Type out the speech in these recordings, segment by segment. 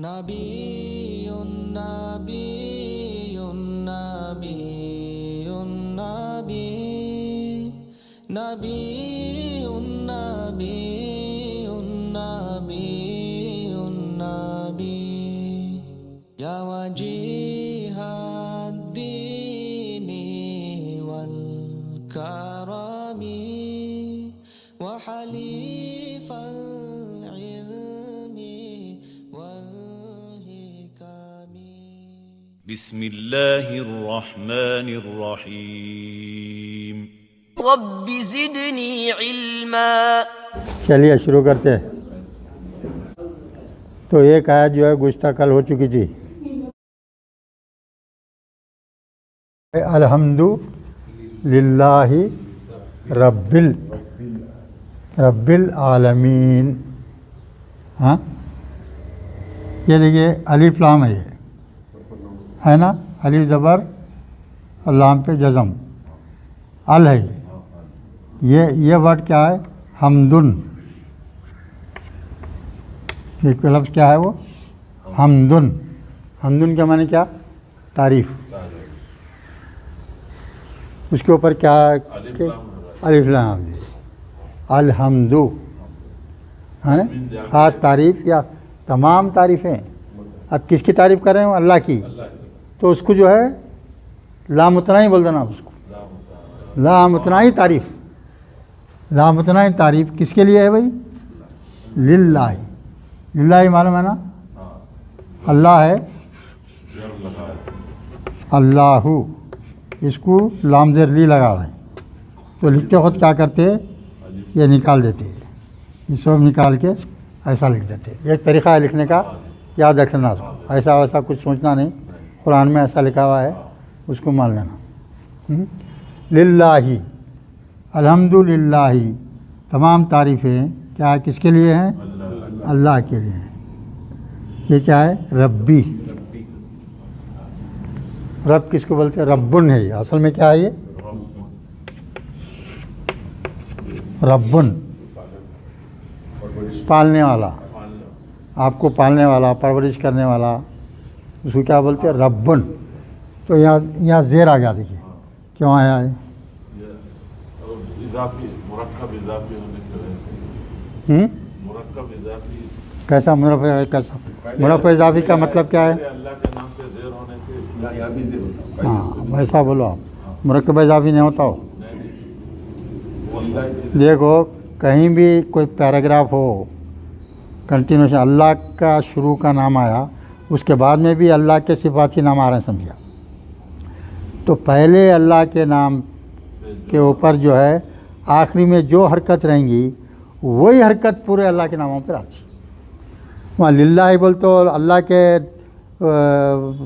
نبي نبي نبي نبي نبي نبي نبي نبي يا وجيه الدين والكرم وحليف العلم والحكم. بسم الله الرحمن الرحیم. رب زدنی علما. چلیے شروع کرتے ہیں. تو ایک آیت جو ہے گزشتہ کل ہو چکی تھی. الحمد للہ رب العالمین. ہاں یہ دیکھیے الف لام ہے، یہ ہے نا، الف زبر اور لام پہ جزم، ال ہے یہ ورڈ کیا ہے؟ حمدن. یہ لفظ کیا ہے؟ وہ حمدن. حمدن کا معنی کیا؟ تعریف. اس کے اوپر کیا الف لام دی الحمد ہے نا، خاص تعریف یا تمام تعریفیں. اب کس کی تعریف کر رہے ہیں؟ اللہ کی. تو اس کو جو ہے لامتناہی بول دینا. اس کو لامتناہی تعریف. لامتناہی تعریف کس کے لیے ہے بھائی؟ للہ. للہ معلوم ہے نا، اللہ ہے. اللہ اس کو لام زیر لی لگا رہے ہیں. تو لکھتے وقت کیا کرتے؟ یہ نکال دیتے، یہ سب نکال کے ایسا لکھ دیتے. ایک طریقہ ہے لکھنے کا، یاد رکھنا. ایسا ویسا کچھ سوچنا نہیں. قرآن میں ایسا لکھا ہوا ہے، اس کو مان لینا. للہ الحمد للہ تمام تعریفیں کیا کس کے لیے ہیں؟ اللہ کے لیے ہیں. یہ کیا ہے؟ ربی. رب کس کو بولتے ہیں؟ ربن ہے. یہ اصل میں کیا ہے؟ یہ ربن، پالنے والا، آپ کو پالنے والا، پرورش کرنے والا، اس کو کیا بولتے ہیں؟ ربن. تو یہاں زیر آ گیا. دیکھیے کیوں آیا ہے؟ کیسا مرکب؟ کیسا مرکب اضافی کا مطلب کیا ہے؟ ہاں ویسا بولو آپ. مرکب اضافی نہیں ہوتا ہو. دیکھو کہیں بھی کوئی پیراگراف ہو، کنٹینیوشن اللہ کا شروع کا نام آیا، اس کے بعد میں بھی اللہ کے صفاتی نام آ رہے ہیں، سمجھا. تو پہلے اللہ کے نام کے اوپر جو ہے آخری میں جو حرکت رہیں گی وہی حرکت پورے اللہ کے ناموں پر آتی. وہاں للہ ہی بول تو اللہ کے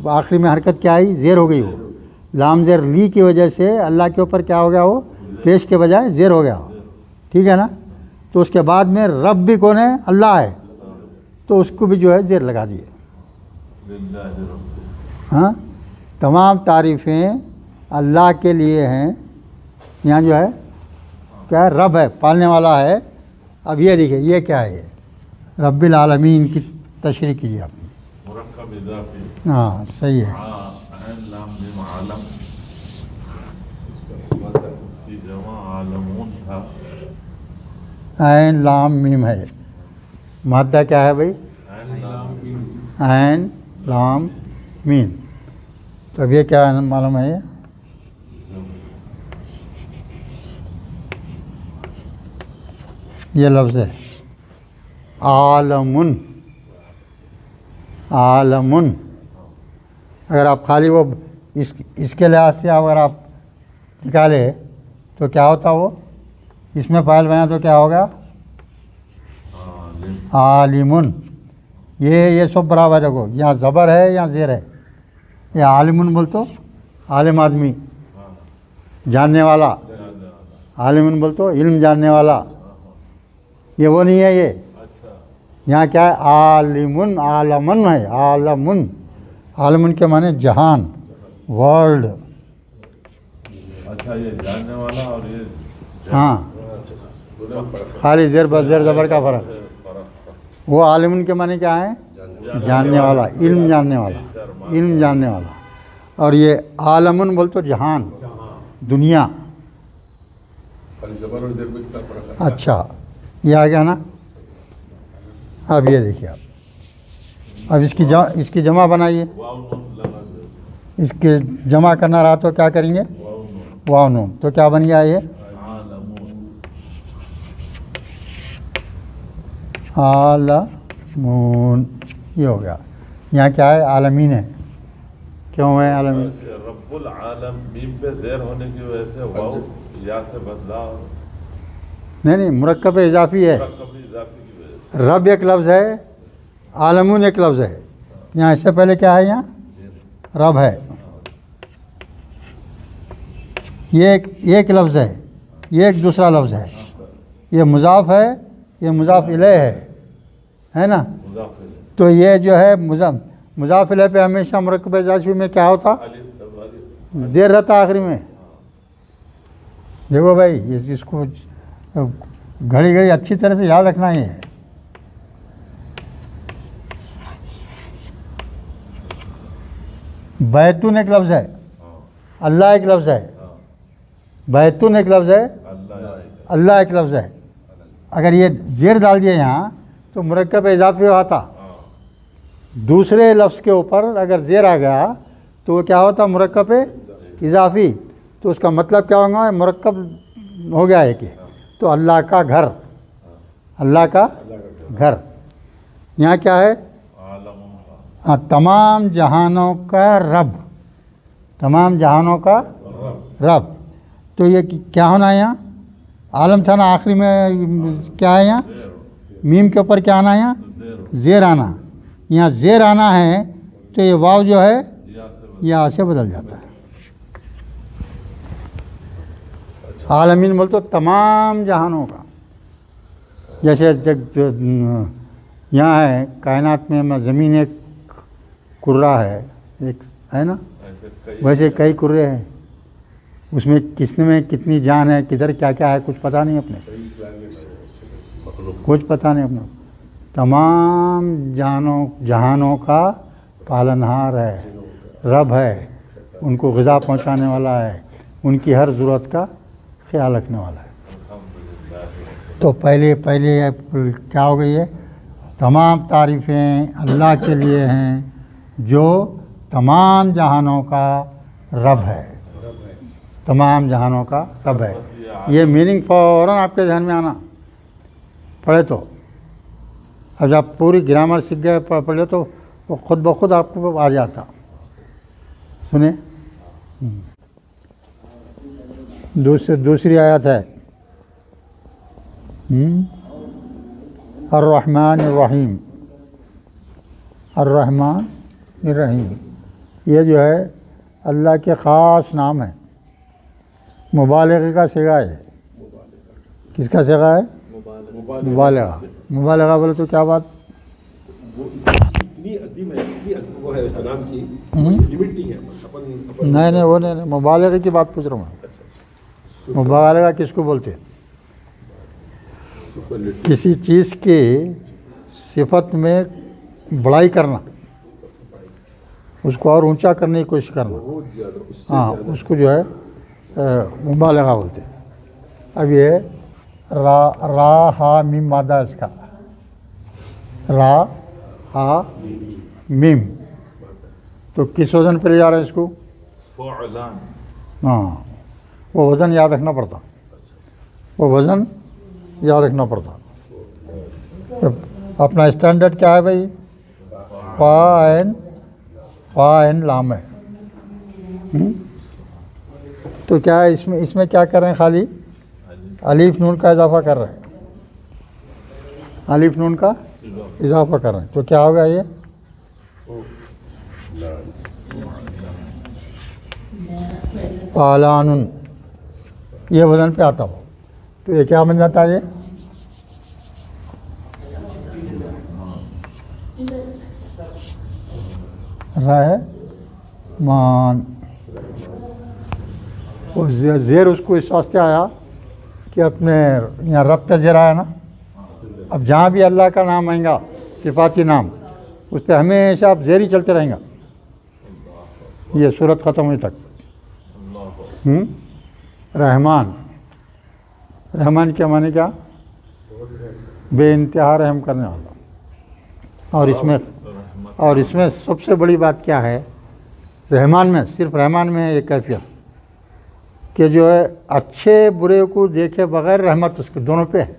آخری میں حرکت کیا آئی؟ زیر ہو گئی. ہو لام زیر لی کی وجہ سے اللہ کے اوپر کیا ہو گیا؟ وہ پیش کے بجائے زیر ہو گیا. ٹھیک ہے نا. تو اس کے بعد میں رب بھی کون ہے؟ اللہ ہے. تو اس کو بھی جو ہے زیر لگا دیے. ہاں تمام تعریفیں اللہ کے لیے ہیں. یہاں جو ہے کیا ہے؟ رب ہے، پالنے والا ہے. اب یہ دیکھیے یہ کیا ہے؟ رب العالمین کی تشریح کیجیے آپ. ہاں صحیح ہے. عین لام میم ہے. مادہ کیا ہے بھائی؟ عین لام میم. تو اب یہ کیا معلوم ہے؟ یہ لفظ ہے عالمن. عالمن اگر آپ خالی وہ اس کے لحاظ سے اگر آپ نکالے تو کیا ہوتا؟ وہ اس میں فاعل بنا تو کیا ہوگا؟ عالمن. یہ سب برابر ہے. کو یہاں زبر ہے یہاں زیر ہے. یہ عالمن بول تو عالم آدمی، جاننے والا. عالمن بول تو علم جاننے والا. یہ وہ نہیں ہے. یہ یہاں کیا ہے؟ عالمن. عالمن ہے. عالمن. عالمن کے معنی جہان، ورلڈ. اچھا یہ جاننے والا اور یہ ہاں خالی زیر بس زیر زبر کا فرق. وہ عالمن کے معنی کیا ہے؟ جاننے والا، علم جاننے والا، علم جاننے والا. اور یہ عالمن بول تو جہان، دنیا. اچھا یہ آ گیا نا. اب یہ دیکھیے اب اس کی جمع بنائیے. اس کے جمع کرنا رہا تو کیا کریں گے؟ واو نون. تو کیا بن گیا یہ؟ عالمون. یہ ہو گیا. یہاں کیا ہے؟ عالمین ہے. کیوں ہے عالمین؟ رب العالم میم پہ زیر ہونے کی وجہ سے واو یا سے بدلا. نہیں مرکب اضافی ہے. مرکب اضافی کی وجہ سے. رب ایک لفظ ہے، عالمون ایک لفظ ہے. یہاں اس سے پہلے کیا ہے؟ یہاں رب ہے. یہ ایک لفظ ہے، یہ ایک دوسرا لفظ ہے. یہ مضاف ہے، یہ مضاف الیہ ہے نا. تو یہ جو ہے مضاف الیہ پہ ہمیشہ مرکب اضافی میں کیا ہوتا؟ زیر رہتا آخری میں. دیکھو بھائی اس کو گھڑی گھڑی اچھی طرح سے یاد رکھنا ہی ہے. بیتون ایک لفظ ہے، اللہ ایک لفظ ہے. بیتون ایک لفظ ہے، اللہ ایک لفظ ہے. اگر یہ زیر ڈال دیا یہاں تو مرکب اضافی ہوتا. دوسرے لفظ کے اوپر اگر زیر آ گیا تو وہ کیا ہوتا؟ مرکب اضافی. تو اس کا مطلب کیا ہوگا؟ مرکب ہو گیا ہے کہ تو اللہ کا گھر، اللہ کا گھر. یہاں کیا ہے؟ ہاں تمام جہانوں کا رب، تمام جہانوں کا رب. تو یہ کیا ہونا ہے یہاں؟ عالم تھا نا آخری میں. کیا ہے یہاں؟ میم کے اوپر کیا آنا ہے یہاں؟ زیر آنا. یہاں زیر آنا ہے تو یہ واو جو ہے یا سے بدل جاتا ہے. عالمین بول تو تمام جہانوں کا. جیسے یہاں ہے کائنات میں زمین ایک کرہ ہے، ایک ہے نا، ویسے کئی کرے ہیں. اس میں کس میں کتنی جان ہے، کدھر کیا کیا ہے، کچھ پتہ نہیں اپنے، کچھ پتہ نہیں اپنے. تمام جہانوں کا پالنہار ہے، رب ہے. ان کو غذا پہنچانے والا ہے، ان کی ہر ضرورت کا خیال رکھنے والا ہے. تو پہلے کیا ہو گئی ہے؟ تمام تعریفیں اللہ کے لیے ہیں جو تمام جہانوں کا رب ہے، تمام جہانوں کا رب ہے. یہ میننگ فوراً آپ کے ذہن میں آنا پڑے تو. اب جب پوری گرامر سیکھ گئے پڑھے تو وہ خود بخود آپ کو آ جاتا. سنیں دوسری آیت ہے الرحمن الرحیم. الرحمن الرحیم یہ جو ہے اللہ کے خاص نام ہے. مبالغہ کا صیغہ ہے. کس کا صیغہ ہے؟ مبالغہ. مبالغہ بولے تو کیا بات؟ اتنی عظیم ہے، اتنی عظیم وہ ہے نام کی لمٹ نہیں ہے. نہیں وہ نہیں، مبالغے کی بات پوچھ رہا ہوں. مبالغہ کس کو بولتے ہیں؟ کسی چیز کی صفت میں بڑائی کرنا، اس کو اور اونچا کرنے کی کوشش کرنا. ہاں اس کو جو ہے مبالغہ بولتے ہیں. اب یہ را ہا میم مادہ اس کا، را ہا میم. تو کس وزن پہ لے جا رہے ہیں اس کو؟ فعلان. ہاں وہ وزن یاد رکھنا پڑتا، وہ وزن یاد رکھنا پڑتا. اپنا اسٹینڈرڈ کیا ہے بھائی؟ فا این لام ہے. تو کیا ہے اس میں کیا کر رہے ہیں؟ خالی الف نون کا اضافہ کر رہے ہیں، الف نون کا اضافہ کر رہے ہیں. تو کیا ہوگا یہ؟ فعلان. یہ وزن پہ آتا ہو تو یہ کیا بن جاتا ہے؟ رحمان. زیر اس کو اس واسطے آیا کہ اپنے یہاں رب پہ زیر آیا نا. اب جہاں بھی اللہ کا نام آئے گا صفاتی نام، اس پہ ہمیشہ آپ زیری چلتے رہیں گا یہ صورت ختم ہوئی تک. رحمان، رحمان کے معنی کیا؟ بے انتہا رحم کرنے والا. اور اس میں سب سے بڑی بات کیا ہے رحمان میں؟ صرف رحمان میں ہے یہ کیفیت کہ جو ہے اچھے برے کو دیکھے بغیر رحمت اس کے دونوں پہ ہے.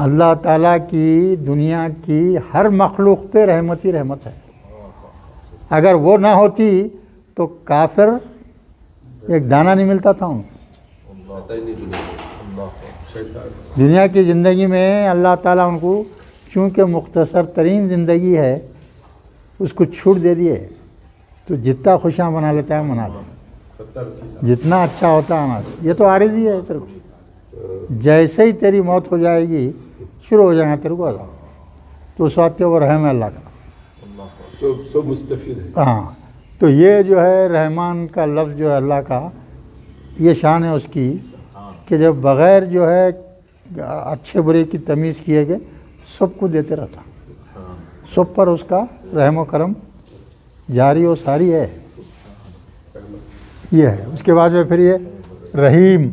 اللہ تعالیٰ کی دنیا کی ہر مخلوق پہ رحمت ہی رحمت ہے. اگر وہ نہ ہوتی تو کافر ایک دانہ نہیں ملتا تھا ان کو. دنیا کی زندگی میں اللہ تعالیٰ ان کو چونکہ مختصر ترین زندگی ہے اس کو چھوٹ دے دیے تو جتنا خوشیاں منا لیتا ہے منا لے، جتنا اچھا ہوتا ہے نا. یہ تو عارضی ہے تیرے کو، جیسے ہی تیری موت ہو جائے گی شروع ہو جائے گا تیرے کو عذاب. تو اس وقت وہ رحم ہے اللہ کا. سب مستفید ہے. ہاں تو یہ جو ہے رحمان کا لفظ جو ہے اللہ کا یہ شان ہے اس کی کہ جب بغیر جو ہے اچھے برے کی تمیز کیے گئے سب کو دیتے رہتا، سب پر اس کا رحم و کرم جاری و ساری ہے. یہ ہے. اس کے بعد میں پھر یہ رحیم.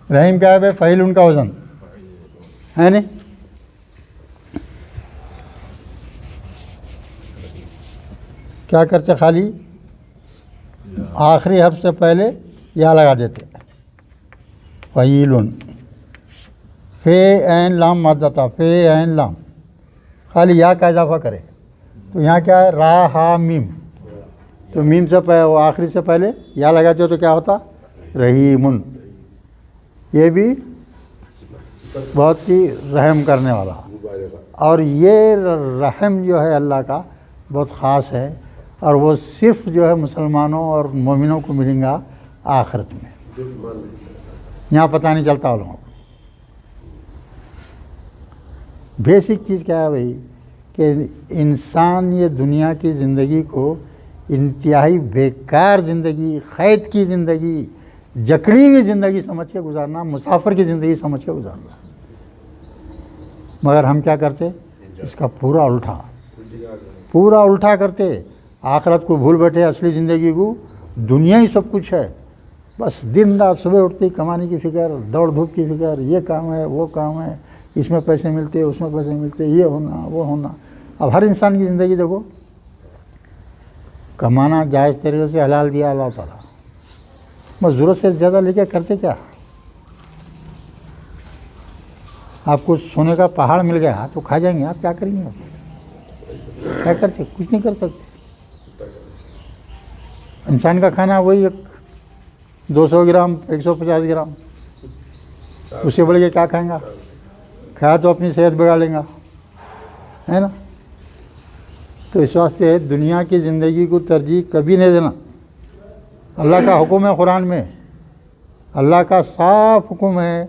رحیم کیا ہے؟ فعیل ان کا وزن ہے نہیں. کیا کرتے؟ خالی آخری حرف سے پہلے یا لگا دیتے. فعیل، فے عین لام مادہ تھا، فے عین لام، خالی یا کا اضافہ کرے تو یہاں کیا ہے؟ را ہا میم. تو میم سے وہ آخری سے پہلے یا لگاتے ہو تو کیا ہوتا؟ رحیمن. یہ بھی بہت ہی رحم کرنے والا. اور یہ رحم جو ہے اللہ کا بہت خاص ہے اور وہ صرف جو ہے مسلمانوں اور مومنوں کو ملیں گا آخرت میں. یہاں پتہ نہیں چلتا لوگوں کو. بیسک چیز کیا ہے بھائی کہ انسان یہ دنیا کی زندگی کو انتہائی بیکار زندگی، قید کی زندگی، جکڑی ہوئی زندگی سمجھ کے گزارنا، مسافر کی زندگی سمجھ کے گزارنا. مگر ہم کیا کرتے؟ اس کا پورا الٹا کرتے. آخرت کو بھول بیٹھے، اصلی زندگی کو دنیا ہی سب کچھ ہے. بس دن رات صبح اٹھتے کمانے کی فکر، دوڑ دھوپ کی فکر، یہ کام ہے وہ کام ہے، اس میں پیسے ملتے اس میں پیسے ملتے، یہ ہونا وہ ہونا. اب ہر انسان کی زندگی دیکھو، کمانا جائز طریقے سے حلال دیا اللہ تعالیٰ، بس ضرورت سے زیادہ لے کے کرتے کیا؟ آپ کو سونے کا پہاڑ مل گیا تو کھا جائیں گے، آپ کیا کریں گے؟ کیا کرتے؟ کچھ نہیں کر سکتے. انسان کا کھانا وہی 200 گرام 150 گرام، اس سے بڑھ کے کیا کھائیں گا؟ کھایا تو اپنی صحت بگاڑ لیں گا، ہے نا. تو اس واسطے دنیا کی زندگی کو ترجیح کبھی نہیں دینا. اللہ کا حکم ہے قرآن میں، اللہ کا صاف حکم ہے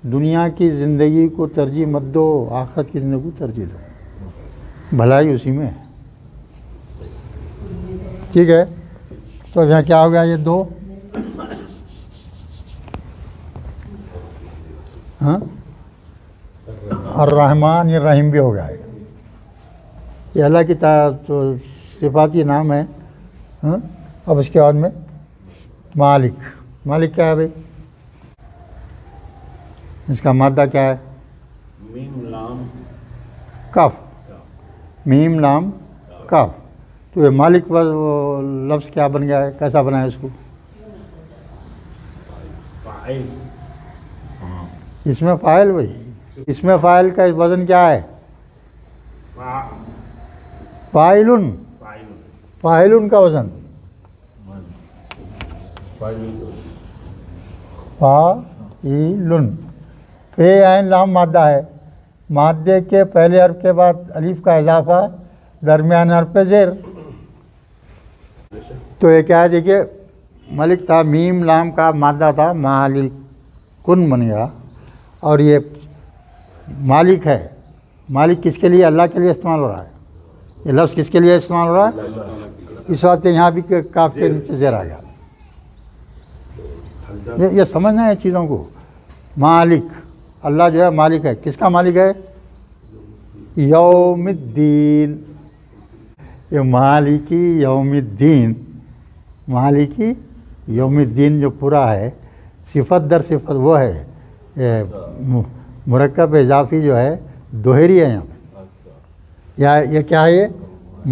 دنیا کی زندگی کو ترجیح مت دو، آخرت کی زندگی کو ترجیح دو، بھلائی اسی میں ہے. ٹھیک ہے. تو یہاں کیا ہو گیا؟ یہ 2 ہاں، الرحمن، یہ رحیم بھی ہو گیا ہے. یہ اللہ کی صفاتی نام ہے. ہاں. اب اس کے بعد میں مالک. مالک کیا ہے بھائی؟ اس کا مادہ کیا ہے؟ میم لام کاف. میم لام کاف. تو یہ مالک پر وہ لفظ کیا بن گیا ہے؟ کیسا بنا ہے اس کو؟ فاعل. اس میں فاعل بھائی، اس میں فاعل کا وزن کیا ہے؟ فاعلن. فاعلن کا وزن فاعلن. فے عین لام مادہ ہے، مادے کے پہلے حرف کے بعد الف کا اضافہ، درمیان حرف پہ زیر. تو یہ کیا ہے؟ دیکھیے ملک تھا، میم لام کا مادہ تھا، مالکن بن گیا. اور یہ مالک ہے. مالک کس کے لیے؟ اللہ کے لیے استعمال ہو رہا ہے. یہ لفظ کس کے لیے استعمال ہو رہا ہے؟ اس وقت یہاں بھی کاف کے نیچے زیر آ گیا. یہ سمجھنا ہے چیزوں کو. مالک اللہ جو ہے مالک ہے. کس کا مالک ہے؟ یوم الدین. یہ مالکی یوم الدین، مالکی یوم الدین جو پورا ہے صفت در صفت وہ ہے. یہ مرکب اضافی جو ہے دوہری ہے یہاں پہ. یا یہ کیا ہے؟ یہ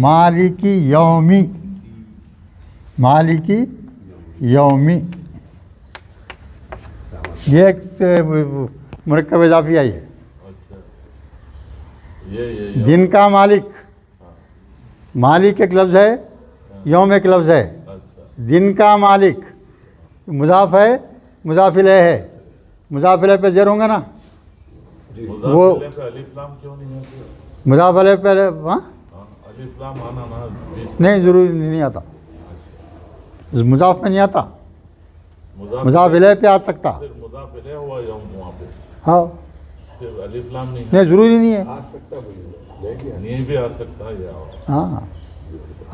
مالکی یومی، مالکی یومی، یہ ایک مرکب اضافی آئی ہے. یہ دن کا مالک، مالک ایک لفظ ہے، یوم ایک لفظ ہے. دن کا مالک مضاف ہے، مضاف الیہ ہے. مضاف الیہ پہ زیر ہوں گا نا، وہ الف لام کیوں نہیں ہے؟ مضاف الیہ پہ ہاں الف لام آنا نا نہیں ضروری نہیں آتا، مضاف میں نہیں آتا، مضاف الیہ پہ آ سکتا. مضاف الیہ ہوا یوم وہاں پہ، ہاں پھر الف لام نہیں نہیں ضروری نہیں ہے. آ سکتا بھائی نہیں بھی آ سکتا ہے. ہاں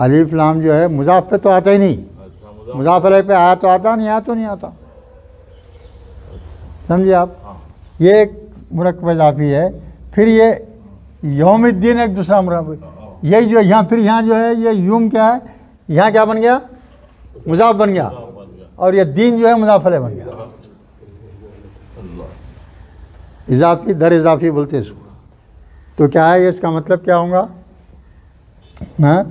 الف لام جو ہے مضاف پہ تو آتا ہی نہیں. اچھا مضاف علیہ پہ آیا تو آتا، نہیں آیا تو نہیں آتا. سمجھے آپ؟ یہ ایک مرکب اضافی ہے. پھر یہ یوم الدین ایک دوسرا مرکب. یہی جو یہاں پھر یہاں جو ہے یہ یوم کیا ہے؟ یہاں کیا بن گیا؟ مضاف بن گیا. اور یہ دین جو ہے مضاف علیہ بن گیا. اضافی در اضافی بولتے ہیں اس کو. تو کیا ہے اس کا مطلب کیا ہوگا؟ ہاں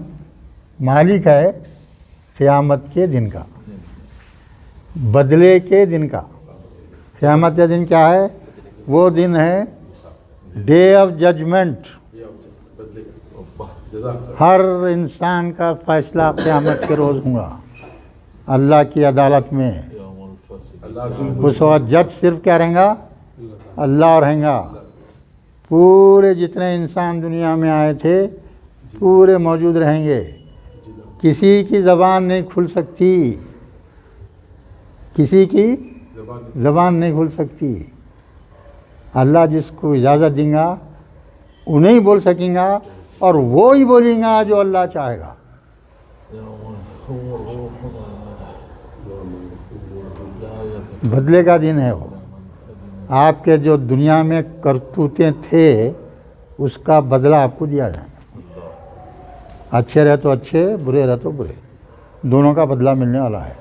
مالک ہے قیامت کے دن کا، بدلے کے دن کا. قیامت کا دن کیا ہے؟ وہ دن ہے ڈے آف ججمنٹ. ہر انسان کا فیصلہ قیامت کے روز ہوگا اللہ کی عدالت میں. اس وقت جج صرف کیا رہیں گا؟ اللہ رہیں گا. پورے جتنے انسان دنیا میں آئے تھے پورے موجود رہیں گے. کسی کی زبان نہیں کھل سکتی، کسی کی زبان نہیں کھل سکتی. اللہ جس کو اجازت دیں گا انہیں بول سکیں گا، اور وہی بولیں گا جو اللہ چاہے گا. بدلے کا دن ہے وہ. آپ کے جو دنیا میں کرتوتیں تھے اس کا بدلہ آپ کو دیا جائے گا. اچھے رہے تو اچھے، برے رہے تو برے، دونوں کا بدلہ ملنے والا ہے.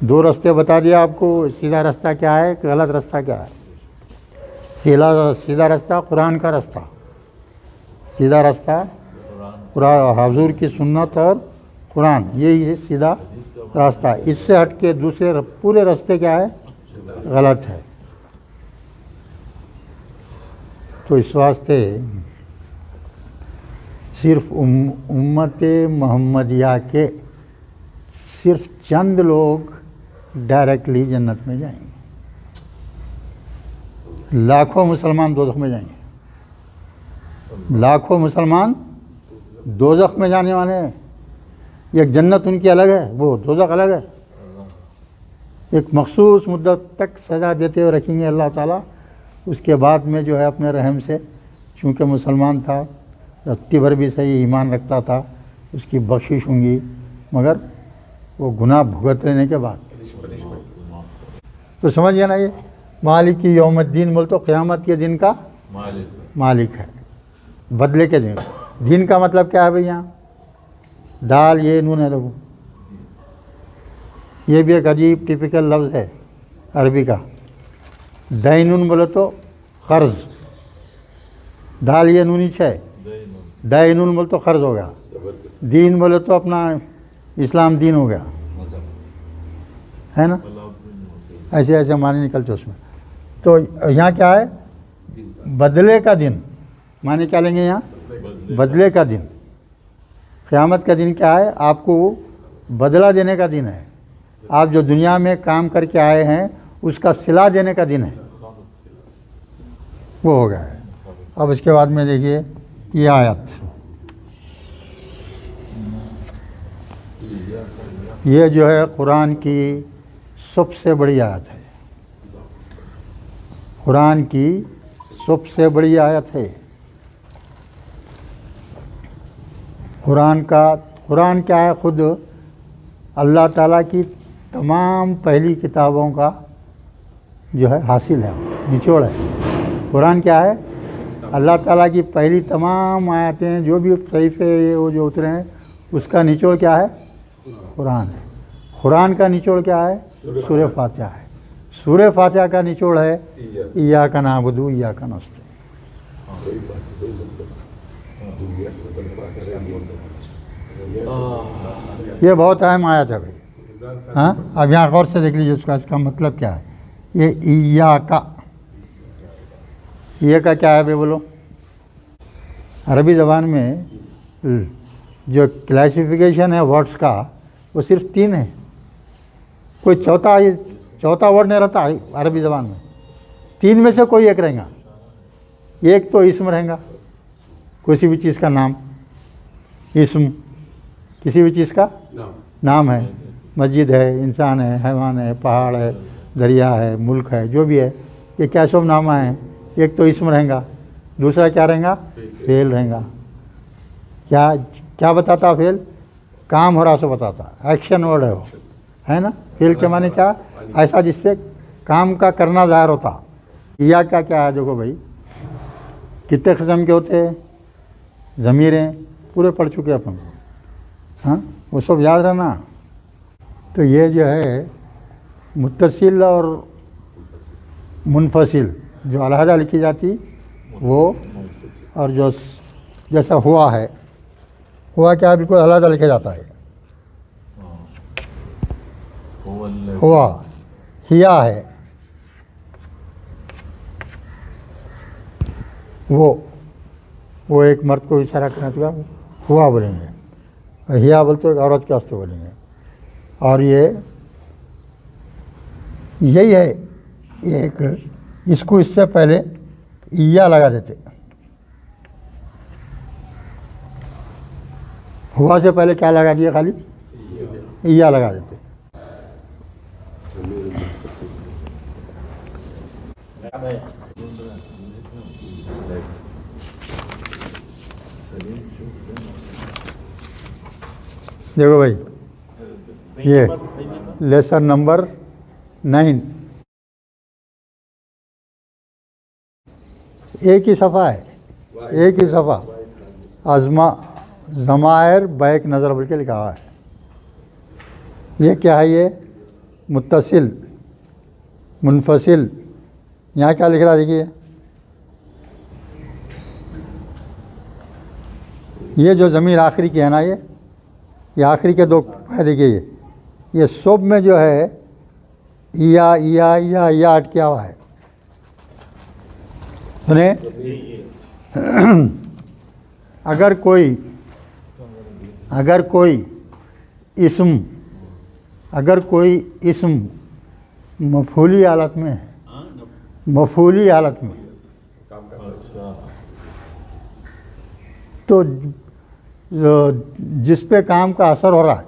دو راستے بتا دیا آپ کو. سیدھا راستہ کیا ہے، غلط راستہ کیا ہے. سیدھا راستہ قرآن کا راستہ، سیدھا راستہ قرآن حضور کی سنت اور قرآن، یہی سیدھا راستہ. اس سے ہٹ کے دوسرے پورے راستے کیا ہے؟ غلط ہے. تو اس واسطے صرف امت محمدیہ کے صرف چند لوگ ڈائریکٹلی جنت میں جائیں گے. لاکھوں مسلمان دوزخ میں جائیں گے. لاکھوں مسلمان دوزخ میں جانے والے ہیں. ایک جنت ان کی الگ ہے، وہ دوزخ الگ ہے. ایک مخصوص مدت تک سزا دیتے ہوئے رکھیں گے اللہ تعالیٰ. اس کے بعد میں جو ہے اپنے رحم سے، چونکہ مسلمان تھا، رتی بھر بھی صحیح ایمان رکھتا تھا، اس کی بخشش ہوں گی، مگر وہ گناہ بھگت لینے کے بعد. تو سمجھ گیا نا؟ یہ مالک یوم الدین بول تو قیامت کے دن کا مالک ہے، بدلے کے دن. دن کا مطلب کیا ہے بھئی؟ یہاں دال یہ نون ہے لوگوں. یہ بھی ایک عجیب ٹپیکل لفظ ہے عربی کا. دینون بولے تو قرض، دال یہ نونی ہے. دینون بولے تو قرض ہو گیا. دین بولے تو اپنا اسلام دین ہو گیا، ہے نا؟ ایسے ایسے معنی نکلتے اس میں. تو یہاں کیا ہے؟ بدلے کا دن. معنی کیا لیں گے یہاں؟ بدلے کا دن. قیامت کا دن کیا ہے؟ آپ کو بدلہ دینے کا دن ہے. آپ جو دنیا میں کام کر کے آئے ہیں اس کا صلہ دینے کا دن ہے. وہ ہو گیا ہے. اب اس کے بعد میں دیکھیے یہ آیت، یہ جو ہے قرآن کی سب سے بڑی آیت ہے. قرآن کی سب سے بڑی آیت ہے. قرآن کیا ہے؟ خود اللہ تعالیٰ کی تمام پہلی کتابوں کا جو ہے حاصل ہے، نچوڑ ہے۔ قرآن کیا ہے؟ اللہ تعالیٰ کی پہلی تمام آیتیں جو بھی صحیفے وہ جو اترے ہیں اس کا نچوڑ کیا ہے؟ قرآن ہے۔ قرآن کا نچوڑ کیا ہے؟ سورہ فاتحہ ہے۔ سورہ فاتحہ کا نچوڑ ہے ایاک نعبد و ایاک نستعین۔ یہ بہت اہم آیت ہے بھائی، ہاں اب یہاں غور سے دیکھ لیجیے اس کا مطلب کیا ہے۔ یہ ایاک، یہ کا کیا ہے بھائی بولو؟ عربی زبان میں جو کلاسیفیکیشن ہے ورڈس کا وہ صرف 3 ہے، کوئی چوتھا ورڈ نہیں رہتا عربی زبان میں۔ 3 میں سے کوئی ایک رہیں گا۔ ایک تو اسم رہیں گا، کسی بھی چیز کا نام، اسم کسی بھی چیز کا نام ہے، مسجد ہے، انسان ہے، حیوان ہے، پہاڑ ہے، دریا ہے، ملک ہے، جو بھی ہے، یہ کیا سب نامہ ہیں۔ ایک تو اسم رہیں گا، دوسرا کیا رہیں گا؟ فعل رہیں گا۔ کیا بتاتا فعل؟ کام ہو رہا سو بتاتا، ایکشن ورڈ ہے وہ، ہے نا۔ فعل کے معنی کیا؟ ایسا جس سے کام کا کرنا ظاہر ہوتا۔ یا کیا ہے دیکھو بھائی، کتنے قسم کے ہوتے ہیں؟ ضمیریں پورے پڑھ چکے اپن، ہاں وہ سب یاد رہنا۔ تو یہ جو ہے متصل اور منفصل جو علیحدہ لکھی جاتی وہ، اور جو جیسا ہوا ہے، ہوا کیا بالکل علیحدہ لکھا جاتا ہے۔ ہوا ہیا ہے، وہ ایک مرد کو اشارہ کرنا چاہیے، ہوا بولیں گے، اور ہیا بولتے ایک عورت کے واسطے بولیں گے۔ اور یہی ہے ایک، اس کو اس سے پہلے یا لگا دیتے، ہوا سے پہلے کیا لگا دیا؟ خالی یا لگا دیتے۔ دیکھو بھائی، یہ لیسن نمبر 9، ایک ہی صفحہ ہے، ایک ہی صفحہ، ضمائر بیک نظر بول کے لکھا ہوا ہے۔ یہ کیا ہے؟ یہ متصل، منفصل، یہاں کیا لکھ رہا دیکھیے، یہ جو ضمیر آخری کی ہے نا، یہ آخری کے 2 دیکھیے، یہ سب میں جو ہے یا اٹکیا ہوا ہے، سنیں۔ اگر کوئی اسم مفعولی حالت میں ہے، مفعولی حالت میں، تو جس پہ کام کا اثر ہو رہا ہے،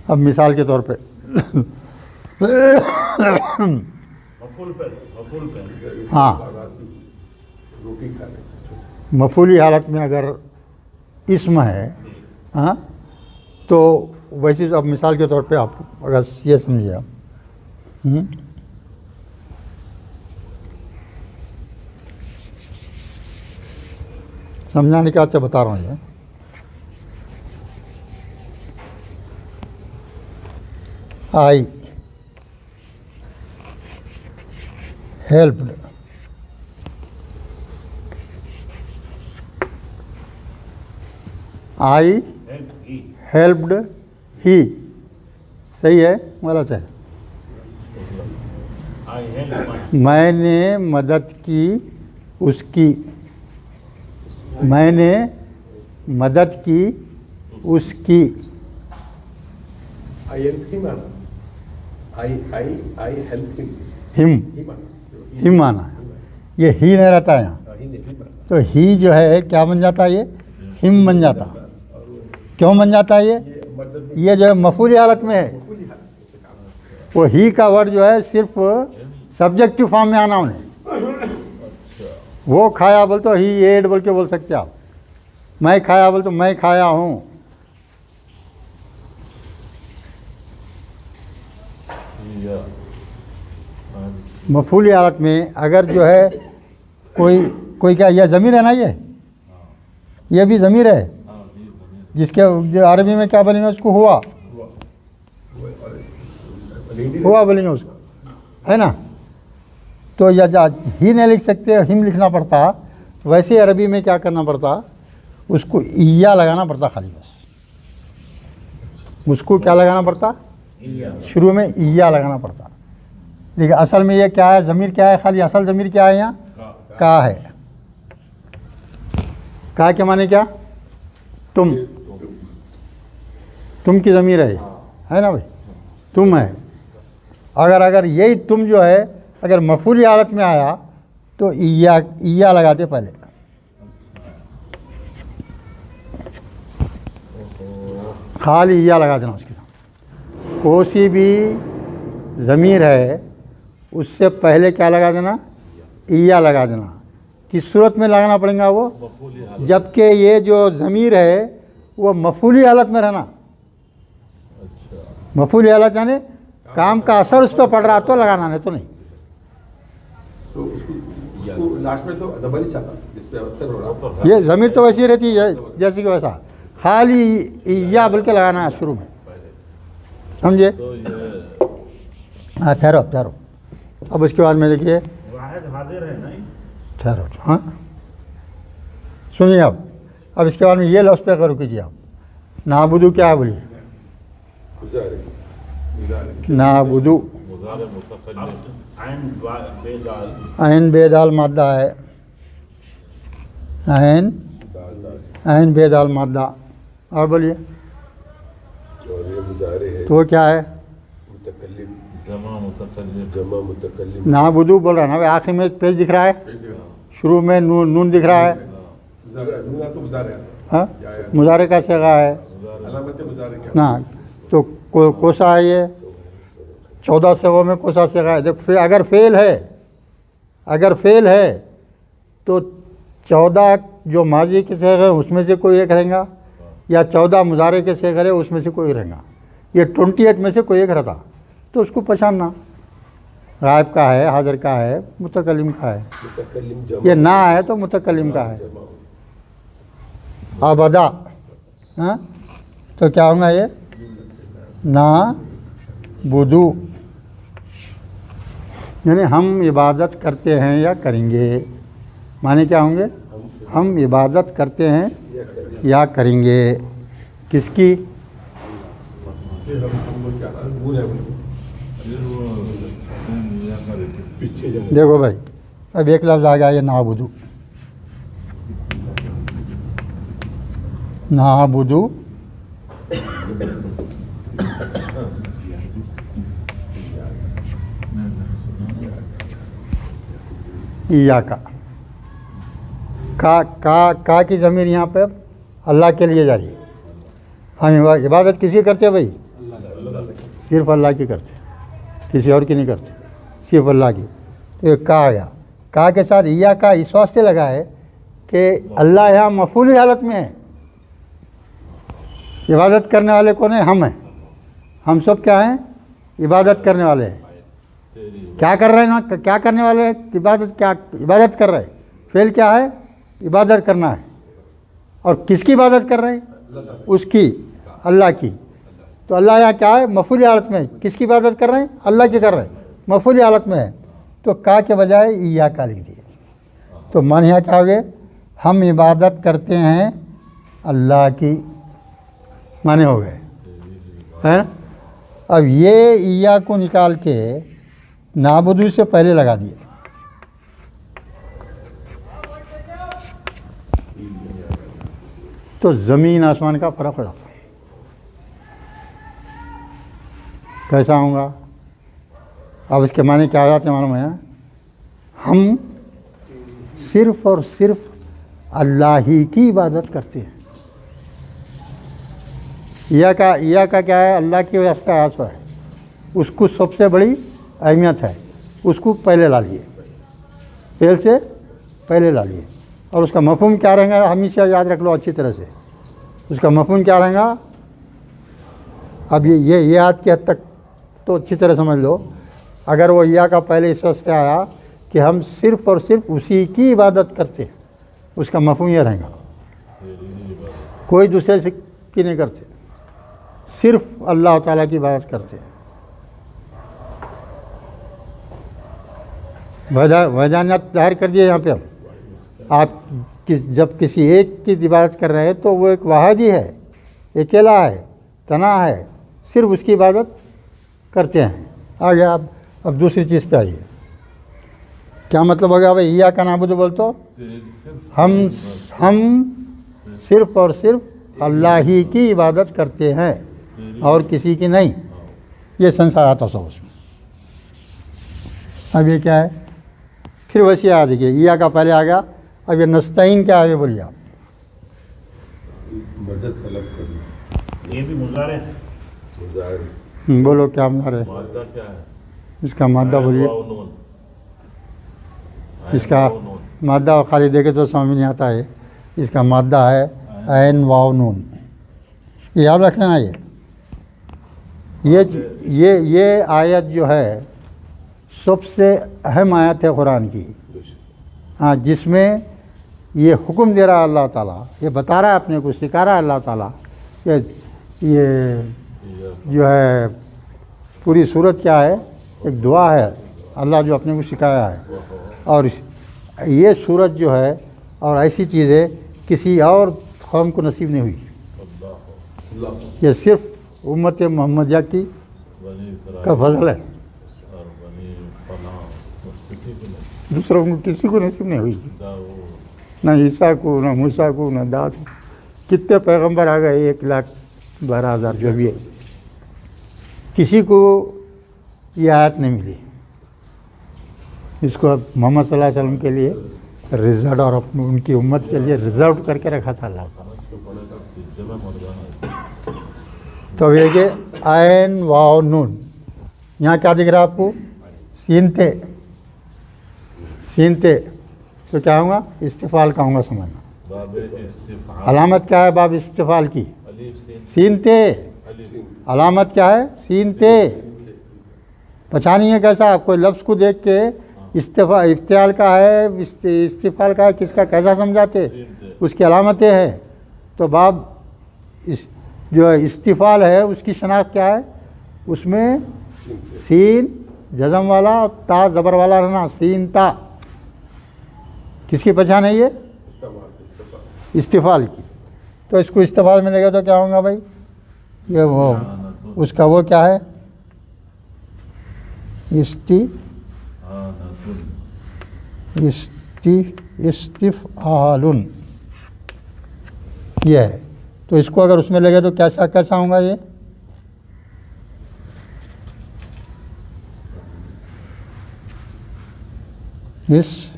اب مثال کے طور پہ ہاں مفعولی حالت میں اگر اسم ہے، ہاں تو ویسے اب مثال کے طور پہ آپ اگر یہ سمجھیے آپ، سمجھانے کے سے بتا رہا ہوں، یہ آئی ہیلپڈ، آئی ہیلپڈ ہی، صحیح ہے غلط ہے؟ میں نے مدد کی اس کی، میں نے مدد کی اس کی، I help him. I help him. ہم آنا ہے، یہ ہی نہیں رہتا ہے یہاں، تو ہی جو ہے کیا بن جاتا ہے؟ یہ ہم بن جاتا۔ کیوں بن جاتا ہے یہ جو ہے مفعولی حالت میں ہے، وہ ہی کا ورڈ جو ہے صرف سبجیکٹو فارم میں آنا انہیں، وہ کھایا بول تو ہی ایڈ بول کے بول سکتے آپ، میں کھایا بول تو میں کھایا ہوں۔ مفعولی حالت میں اگر جو ہے کوئی کیا یہ ضمیر ہے نا، یہ بھی ضمیر ہے، جس کے جو عربی میں کیا بولیں گے اس کو ہوا بولیں گے اس کو، ہے نا. تو یا ہی نہیں لکھ سکتے، ہم لکھنا پڑتا. ویسے عربی میں کیا کرنا پڑتا، اس کو ایا لگانا پڑتا خالی بس. اس کو کیا لگانا پڑتا، شروع میں ایا لگانا پڑتا. لیکن اصل میں یہ کیا ہے، ضمیر کیا ہے، خالی اصل ضمیر کیا ہے، یہاں کا ہے. کا کے معنی کیا، تم کی ضمیر ہے نا بھائی، تم ہے. اگر یہی تم جو ہے اگر مفعولی حالت میں آیا تو ایا لگاتے پہلے. خالی ایا لگا دینا اس کے ساتھ. کوئی بھی ضمیر ہے اس سے پہلے کیا لگا دینا، ایا لگا دینا. کس صورت میں لگانا پڑے گا وہ، جبکہ یہ جو ضمیر ہے وہ مفعولی حالت میں رہنا. مفعولی حالت یعنی کام کا اثر اس پہ پڑ رہا تو لگانا، نہیں تو نہیں. تو اس کو لاسٹ میں تو زبر ہی چاہتا جس پہ اثر ہو رہا. یہ ضمیر تو ویسی رہتی ہے جیسے کہ ویسا، خالی یا بلکہ لگانا ہے شروع میں، سمجھے. ہاں ٹھہرو. اب اس کے بعد میں دیکھیے ٹھہرو. ہاں سنیے اب اس کے بعد میں یہ لفظ پہ کرو کیجیے. آپ نعبدو کیا ہے بولیے، نعبدو عین بے دال مادہ ہے، عین بے دال مادہ. اور بولیے تو کیا ہے، نعبدو بول رہا ہے نا. آخر میں ایک پیج دکھ رہا ہے، شروع میں نون دکھ رہا ہے. ہاں مضارع کا صیغہ ہے نا. تو کوسا ہے، یہ 14 صیغوں میں کوسا صیغہ ہے. دیکھ اگر فعل ہے تو 14 جو ماضی کے صیغے ہیں اس میں سے کوئی ایک رہیں گا، یا 14 مضارع کے صیغے ہیں اس میں سے کوئی رہیں گا. یہ 28 میں سے کوئی ایک رہتا تو اس کو پہچاننا. غائب کا ہے، حاضر کا ہے، متکلم کا ہے. یہ نہ ہے تو متکلم کا ہے. ابدا، ہاں تو کیا ہوگا یہ نعبدو، یعنی ہم عبادت کرتے ہیں یا کریں گے. معنی کیا ہوں گے، ہم عبادت کرتے ہیں یا کریں گے. کس کی، دیکھو بھائی اب ایک لفظ آ گیا یہ نعبدو. نعبدو کا کی ضمیر یہاں پہ اللہ کے لیے جا رہی ہے. ہم عبادت کسی کرتے ہیں بھائی، صرف اللہ کی کرتے، کسی اور کی نہیں کرتے، صرف اللہ کی. تو یہ کا آیا، کا کے ساتھ یا کا اس واسطے لگا ہے کہ اللہ یہاں مفعولی حالت میں ہے. عبادت کرنے والے کون ہیں، ہم ہیں. ہم سب کیا ہیں، عبادت کرنے والے ہیں. کیا کر رہے ہیں، کیا کرنے والے ہیں، عبادت کر رہے ہیں. فعل کیا ہے، عبادت کرنا ہے. اور کس کی عبادت کر رہے ہیں، اس کی، اللہ کی. تو اللہ یہاں کیا ہے، مفعولی حالت میں ہے. کس کی عبادت کر رہے ہیں، اللہ کی کر رہے ہیں، مفعولی حالت میں ہے. تو کا کے بجائے یا کا لکھ دیے. تو معنی یہاں کیا ہو گئے، ہم عبادت کرتے ہیں اللہ کی، معنی ہو گئے ہے نا. اب یہ یا کو نکال کے نعبدو سے پہلے لگا دیے. تو زمین آسمان کا فرق ہو جاتا. کیسا ہوں گا، اب اس کے معنی کیا آ جاتے ہیں معلوم ہے، ہم صرف اور صرف اللہ ہی کی عبادت کرتے ہیں. یا کا کیا ہے، اللہ کی وجہ سے ہے، اس کو سب سے بڑی اہمیت ہے. اس کو پہلے لا لیے، پہل سے پہلے لا لیے. اور اس کا مفہوم کیا رہے گا، ہمیشہ یاد رکھ لو اچھی طرح سے. اس کا مفہوم کیا رہے گا، اب یہ یاد کی حد تک تو اچھی طرح سمجھ لو اگر وہ یا کا پہلے اس وقت سے آیا کہ ہم صرف اور صرف اسی کی عبادت کرتے ہیں، اس کا مفہوم یہ رہے گا، کوئی دوسرے سے کی نہیں کرتے، صرف اللہ تعالیٰ کی عبادت کرتے ہیں۔ وحدانیت ظاہر کر دیے یہاں پہ ہم۔ آپ جب کسی ایک کی عبادت کر رہے ہیں تو وہ ایک واحد ہی ہے، اکیلا ہے، تنہا ہے، صرف اس کی عبادت کرتے ہیں۔ آگے آپ اب دوسری چیز پہ آئیے، کیا مطلب ہوگا بھائی یا کا نعبد بول تو ہم صرف اور صرف اللہ ہی کی عبادت کرتے ہیں اور کسی کی نہیں۔ یہ سنس آیا تھا اس میں۔ اب یہ کیا ہے؟ پھر ویسے آ دیکھیے یا کا پہلے آ گیا، اب یہ نستعین کیا ہے بولیے آپ؟ مدد طلب کرنا، یہ بھی مضارع بولو کیا مزہ ہے؟ مادہ کیا ہے؟ اس کا مادہ بولیے، واو نون۔ اس کا مادہ خالی دیکھے تو سمجھ نہیں آتا ہے۔ اس کا مادہ ہے عین واو نون، یہ یاد رکھ لینا۔ یہ آیت جو ہے سب سے اہم آیت ہے قرآن کی، ہاں، جس میں یہ حکم دے رہا ہے اللہ تعالیٰ، یہ بتا رہا ہے اپنے کو، سکھا رہا ہے اللہ تعالیٰ کہ یہ جو ہے پوری صورت کیا ہے، ایک دعا ہے اللہ جو اپنے کو سکھایا ہے۔ اور یہ صورت جو ہے اور ایسی چیزیں کسی اور قوم کو نصیب نہیں ہوئی، یہ صرف امت محمدیہ کی کا فضل ہے، دوسروں کو کسی کو نصیب نہیں ہوئی، نہ عیسیٰ کو، نہ موسیٰ کو، نہ داؤد کو۔ کتنے پیغمبر آ گئے، 1,12,000 جو بھی ہے، کسی کو یہ آیت نہیں ملی۔ اس کو اب محمد صلی اللہ علیہ وسلم کے لیے ریزرو اور ان کی امت کے لیے ریزرو کر کے رکھا تھا اللہ تعالیٰ۔ تو یہ کہ عین واو نون، یہاں کیا دکھ رہا ہے آپ کو؟ سینتے، سینتے تو کیا ہوں گا؟ استفعال کا ہوں گا سمجھنا۔ باب استفعال، علامت کیا ہے باب استفعال کی؟ الف سین سینتے، الف، علامت کیا ہے؟ سینتے۔ پہچانیں گے کیسا؟ آپ کوئی لفظ کو دیکھ کے افتعال کا ہے، استفعال کا ہے، کس کا کیسا سمجھاتے؟ اس کی علامتیں ہیں۔ تو باب جو ہے استفعال ہے اس کی شناخت کیا ہے؟ اس میں سین جزم والا اور تا زبر والا رہنا، سین تا، کس کی پہچان ہے یہ؟ استفعال کی۔ تو اس کو استفعال میں لے گا تو کیا ہوگا بھائی؟ یہ وہ اس کا وہ کیا ہے؟ استفعال یہ ہے۔ تو اس کو اگر اس میں لے گا تو کیسا ہوگا یہ؟ استفعال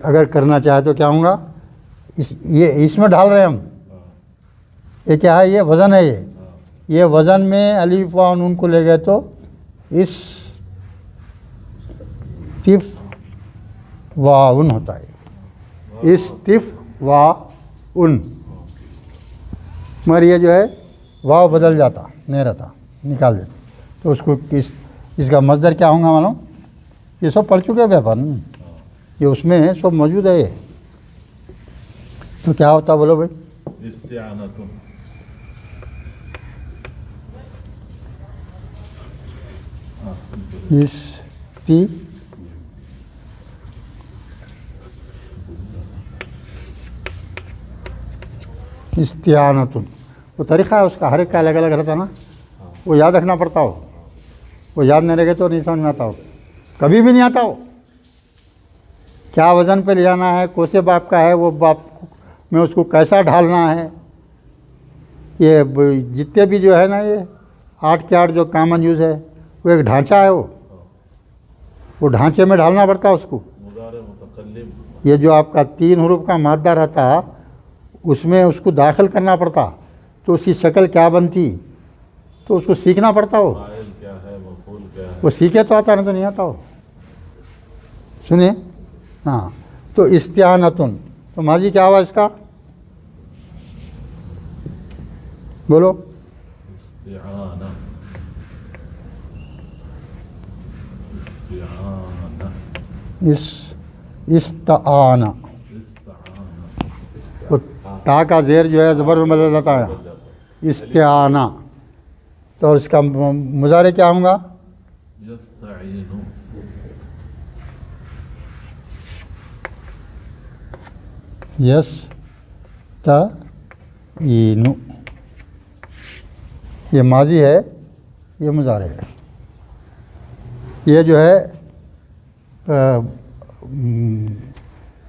اگر کرنا چاہے تو کیا ہوگا؟ یہ اس میں ڈال رہے ہیں ہم، یہ کیا ہے؟ یہ وزن ہے، یہ وزن میں الف واو نون کو لے گئے تو استفواؤن ہوتا ہے، استفواؤن، مگر یہ جو ہے واو بدل جاتا، نہیں رہتا، نکال دیتے۔ تو اس کو اس کا مصدر کیا ہوگا معلوم؟ یہ سب پڑھ چکے ہیں اپن، یہ اس میں سب موجود ہے۔ یہ تو کیا ہوتا بولو بھائی؟ استعانۃ، استعانۃ، وہ طریقہ ہے اس کا، ہر ایک کا الگ الگ رہتا نا، وہ یاد رکھنا پڑتا ہو، وہ یاد نہیں رہے تو نہیں سمجھ میں آتا ہو، کبھی بھی نہیں آتا ہو۔ کیا وزن پہ لے جانا ہے، کون سے باپ کا ہے، وہ باپ میں اس کو کیسا ڈھالنا ہے، یہ جتنے بھی جو ہے نا، یہ 8 کے 8 جو کامن یوز ہے، وہ ایک ڈھانچہ ہے، وہ ڈھانچے میں ڈھالنا پڑتا ہے اس کو۔ مضارع متکلم، یہ جو آپ کا 3 حروف کا مادہ رہتا، اس میں اس کو داخل کرنا پڑتا تو اس کی شکل کیا بنتی، تو اس کو سیکھنا پڑتا ہو، فاعل کیا ہے، مفعول کیا ہے۔ وہ سیکھے تو آتا، نہیں تو نہیں آتا ہو۔ سنیں، ہاں، تو استعانتن، تو ماضی کیا ہوا اس کا؟ بولو. استعانة استعانة استعانہ. استعانة تو تا کا زیر جو ہے زبر میں بدل جاتا ہے استعانہ. تو اس کا مضارع کیا ہوں گا؟ يستعين یستعین. یہ ماضی ہے، یہ مضارع ہے. یہ جو ہے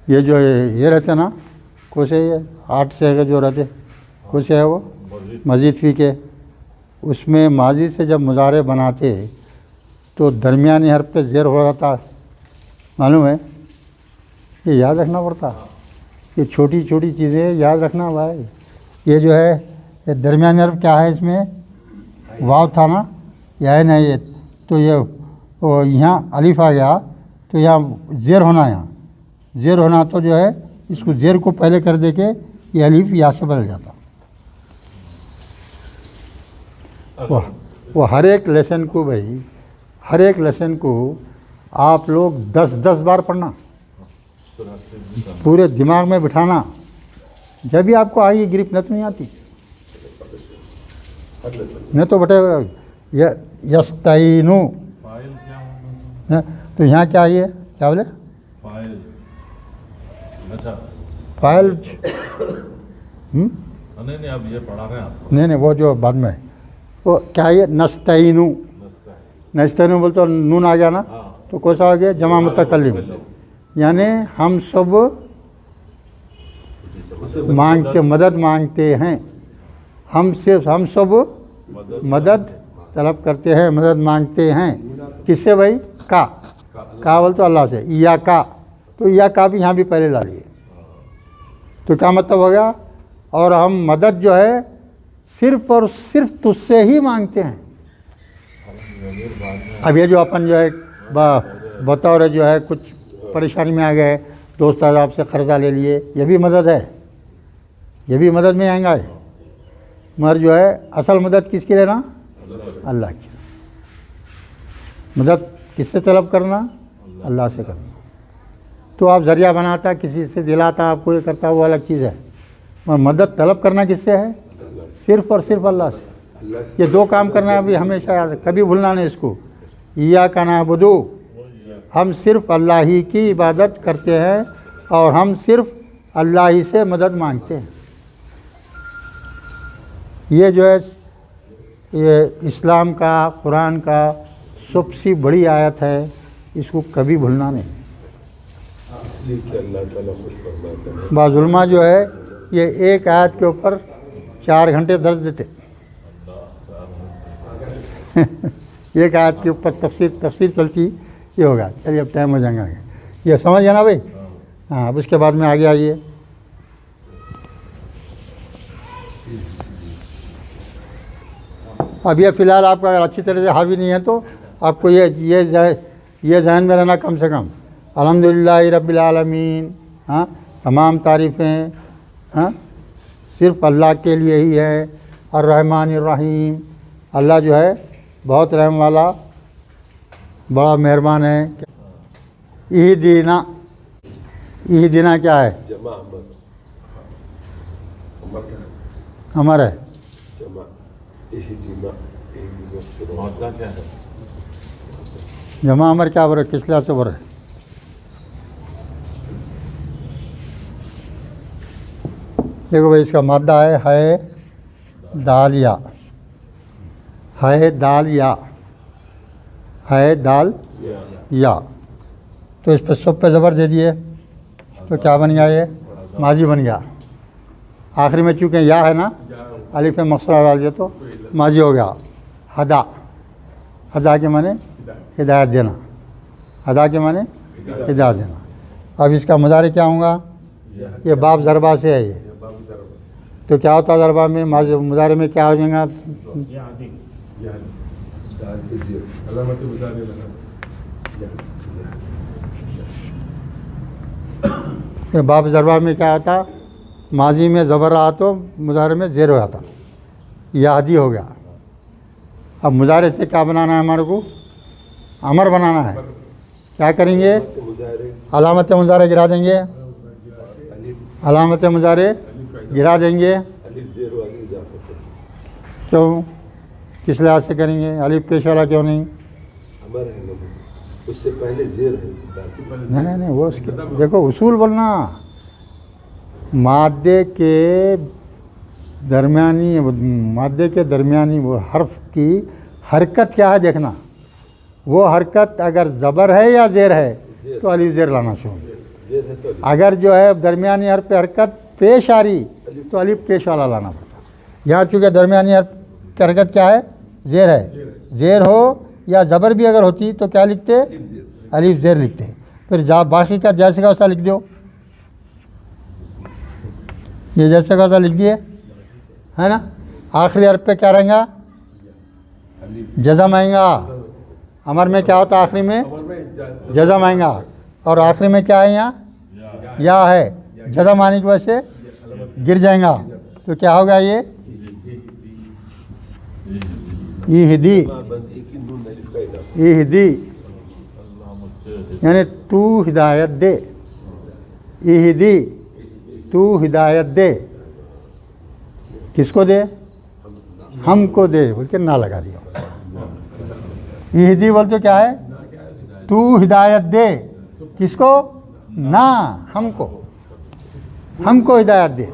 یہ جو یہ رہتے نا کوشے، یہ 8 سے جو رہتے کوشے ہے وہ مزید فی کے، اس میں ماضی سے جب مضارع بناتے تو درمیانی حرف پہ زیر ہو جاتا. معلوم ہے؟ یہ یاد رکھنا پڑتا. یہ چھوٹی چھوٹی چیزیں یاد رکھنا بھائی. یہ جو ہے یہ درمیانی حرف کیا ہے؟ اس میں واو تھا نا، یا ہے نا یہ، تو یہ یہاں الف آ گیا تو یہاں زیر ہونا، یہاں زیر ہونا تو جو ہے اس کو زیر کو پہلے کر دے کے یہ الف یا سے بدل جاتا. وہ ہر ایک لیسن کو بھائی، ہر ایک لیسن کو آپ لوگ 10 بار پڑھنا، پورے دماغ میں بٹھانا. جب بھی آپ کو آئی گرپ نہ تو نہیں آتی، نہیں تو بٹے یستعینو. فاعل کیا ہوگا؟ تو یہاں کیا آئیے، کیا بولے؟ فاعل. اچھا فاعل. نہیں اب یہ پڑھا رہے ہیں آپ. نہیں وہ جو بعد میں وہ کیا ہے نستعینو. نستعینو بولتے تو نون آ گیا نا، تو کون سا آ گیا؟ جمع متکلم. یعنی ہم سب مانگتے، مدد مانگتے ہیں. ہم سب مدد طلب کرتے ہیں، مدد مانگتے ہیں. کس سے بھائی؟ کا بول تو اللہ سے. یا کا، تو یا کا بھی یہاں بھی پہلے لا لیے. تو کیا مطلب ہو گیا؟ اور ہم مدد جو ہے صرف اور صرف تجھ سے ہی مانگتے ہیں. اب یہ جو اپن جو ہے بطور جو ہے کچھ پریشانی میں آ گئے، دوست آپ سے قرضہ لے لیے، یہ بھی مدد ہے، یہ بھی مدد میں آئیں گا. مگر جو ہے اصل مدد کس کی لینا؟ اللہ کی. مدد کس سے طلب کرنا؟ اللہ سے کرنا. تو آپ ذریعہ بناتا، کسی سے دلاتا، آپ کو یہ کرتا، وہ الگ چیز ہے. مگر مدد طلب کرنا کس سے ہے؟ صرف اور صرف اللہ سے. یہ 2 کام کرنا ہے ابھی ہمیشہ یاد، کبھی بھولنا نہیں اس کو. ایاک نعبد، ہم صرف اللہ ہی کی عبادت کرتے ہیں اور ہم صرف اللہ ہی سے مدد مانگتے ہیں. یہ جو ہے یہ اسلام کا، قرآن کا سب سے بڑی آیت ہے، اس کو کبھی بھولنا نہیں. اس لیے کہ اللہ تعالیٰ خود فرماتا ہے. بعض علماء جو ہے یہ ایک آیت کے اوپر 4 گھنٹے درس دیتے. ایک آیت کے اوپر تفسیر چلتی، یہ ہوگا. چلیے اب ٹائم ہو جائیں گا. یہ سمجھ گیا نا بھائی؟ ہاں. اب اس کے بعد میں آگے آئیے. اب یہ فی الحال آپ کا اگر اچھی طرح سے حاوی نہیں ہے تو آپ کو یہ ذہن میں رہنا کم سے کم الحمدللہ رب العالمین. ہاں، تمام تعریفیں صرف اللہ کے لیے ہی ہے. الرحمن الرحیم، اللہ جو ہے بہت رحم والا، بڑا مہربان ہے. اہدینا، اہدینا کیا ہے؟ جمع امر ہے. جمع اہدنا الصراط. معجزہ کیا ہے؟ جمع امر کیا بر ہے؟ کس لحاظ سے بر ہے؟ دیکھو بھائی، اس کا مادہ ہے دال یا، ہے دال یا، ہے دال یا. تو اس پہ سب پہ زبر دے دیے تو کیا بن گیا؟ یہ ماضی بن گیا. آخری میں چونکہ یا ہے نا، الف میں مقصورہ ڈال دیا تو ماضی ہو گیا. ہدا، ہدا کے معنی ہدایت دینا، ہدا کے معنی ہدایت دینا. اب اس کا مضارع کیا ہوگا؟ یہ باب ضربہ سے ہے. یہ تو کیا ہوتا ہے ضربہ میں؟ مضارع میں کیا ہو جائے گا؟ علامت مضارع لگا. یہ باب ضربہ میں کیا ہوتا؟ ماضی میں زبر رہا تو مضارع میں زیر ہو جاتا. یہدی ہو گیا. اب مضارع سے کیا بنانا ہے ہمارے کو؟ امر بنانا ہے. کیا کریں گے؟ علامت مضارع گرا دیں گے. علامت مضارع گرا دیں گے. کیوں؟ کس لحاظ سے کریں گے؟ الف پیش والا کیوں نہیں؟ اس سے پہلے زیر ہے. نہیں وہ اس کے دیکھو اصول بولنا. مادے کے درمیانی وہ حرف کی حرکت کیا ہے دیکھنا. وہ حرکت اگر زبر ہے یا زیر ہے تو الف زیر لانا چاہیے. اگر جو ہے درمیانی حرف پہ حرکت پیش آ رہی تو الف پیش والا لانا پڑتا. یہاں چونکہ درمیانی حرف کی حرکت کیا ہے؟ زیر ہے. زیر ہو یا زبر بھی اگر ہوتی تو کیا لکھتے؟ الف زیر لکھتے. پھر باقی کا جیسے کا ویسا لکھ دو. یہ جیسے کا ویسا لکھ دیے ہے نا. آخری حرف پہ کیا رہیں گا؟ جزم آئیں گا. امر میں کیا ہوتا ہے؟ آخری میں جزم آئیں گا. اور آخری میں کیا ہے؟ یہاں یا ہے. جزم آنے کی وجہ سے گر جائیں گا. تو کیا ہوگا؟ یہ ایہدی یعنی تو ہدایت دے. ایہدی تو ہدایت دے. کس کو دے؟ ہم کو دے بول کے نہ لگا دیا. ایہدی بول تو کیا ہے؟ تو ہدایت دے. کس کو؟ نہ ہم کو. ہم کو ہدایت دے.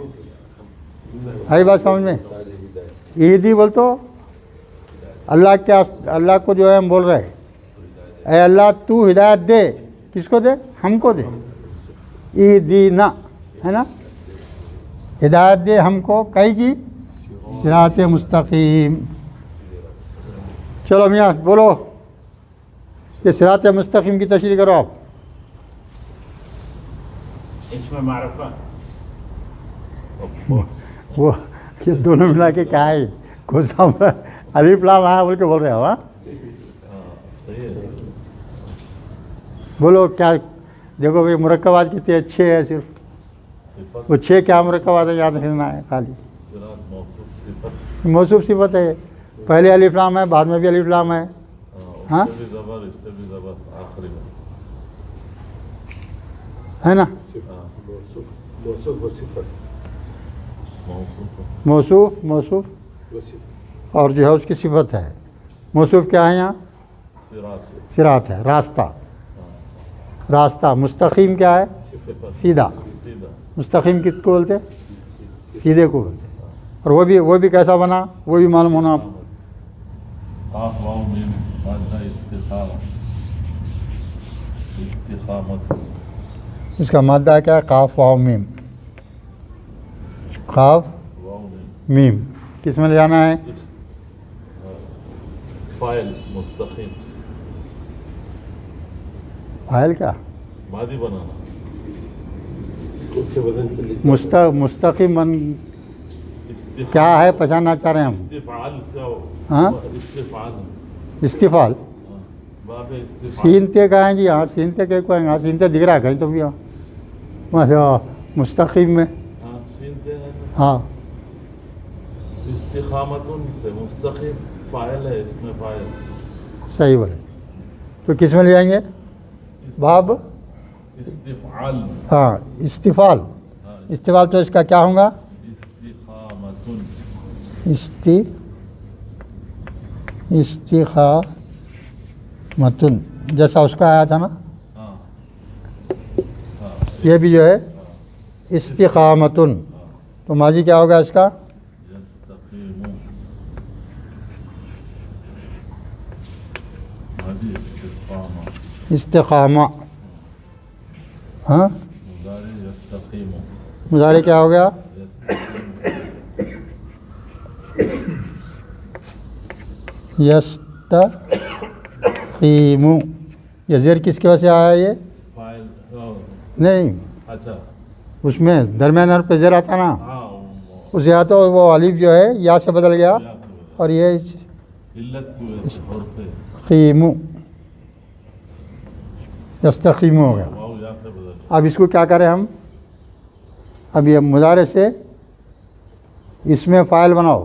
ہے بات سمجھ میں؟ ایہدی بول تو اللہ کو جو ہے ہم بول رہے ہیں اے اللہ تو ہدایت دے. کس کو دے؟ ہم کو دے. ایہدینا ہے نا. ہدایت دے ہم کو کہیں کی صراط مستقیم. چلو میاں بولو کہ صراط مستقیم کی تشریح کرو آپ. اس میں معرفہ وہ یہ دونوں ملا کے کیا ہے؟ کون سا الف لام آیا بول کے بول رہے ہو؟ ہاں بولو کیا. دیکھو بھائی مرکبات کتنے اچھے ہیں. صرف وہ 6 کیا مرکبات ہیں یاد رکھنا ہے. خالی موصوف صفت ہے. پہلے الف لام ہے بعد میں بھی الف لام ہے. ہاں ہے نا. موصوف اور جو ہے اس کی صفت ہے. موصوف کیا ہے یہاں؟ صراط ہے. راستہ. مستقیم کیا ہے؟ سیدھا. مستقیم کس کو بولتے؟ سیدھے کو بولتے. اور وہ بھی کیسا بنا وہ بھی معلوم ہونا. اس کا مادہ کیا ہے؟ قاف واو میم. قاف میم کس میں لے جانا ہے؟ فاعل مستقیم. فاعل کیا؟ ماضی بنانا. مستقیم کیا ہے پہچاننا چاہ رہے ہیں ہم. استفعال کیا ہو؟ ہاں استفعال. سین تے کہاں جی؟ ہاں سین تے کہیں کوئی. ہاں سین تے دکھ رہا ہے کہیں تو بھی. ہاں مستقیم میں ہاں استقامتن سے مستقیم فاعل ہے. اس میں فاعل صحیح بولے. تو کس میں لے جائیں گے؟ باب استفعال. ہاں استفعال. استفعال تو اس کا کیا ہوگا؟ استقامتن جیسا اس کا آیا تھا نا. یہ بھی جو ہے استقامتن. تو ماضی کیا ہوگا اس کا؟ استقامہ. ہاں مضارع کیا ہو گیا؟ یستقیم. یہ زیر کس کی وجہ سے آیا؟ یہ نہیں اچھا اس میں درمیان حرف پہ زیر آتا نا. اس یا تو وہ الف جو ہے یا سے بدل گیا اور یہ استقیم یستقیم ہو گیا. اب اس کو کیا کریں ہم؟ اب یہ مضارع سے اس میں فاعل بناؤ.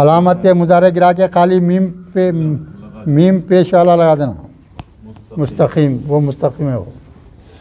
علامت مضارع گرا کے خالی میم پیش والا لگا دینا. مستقیم، وہ مستقیم ہے. وہ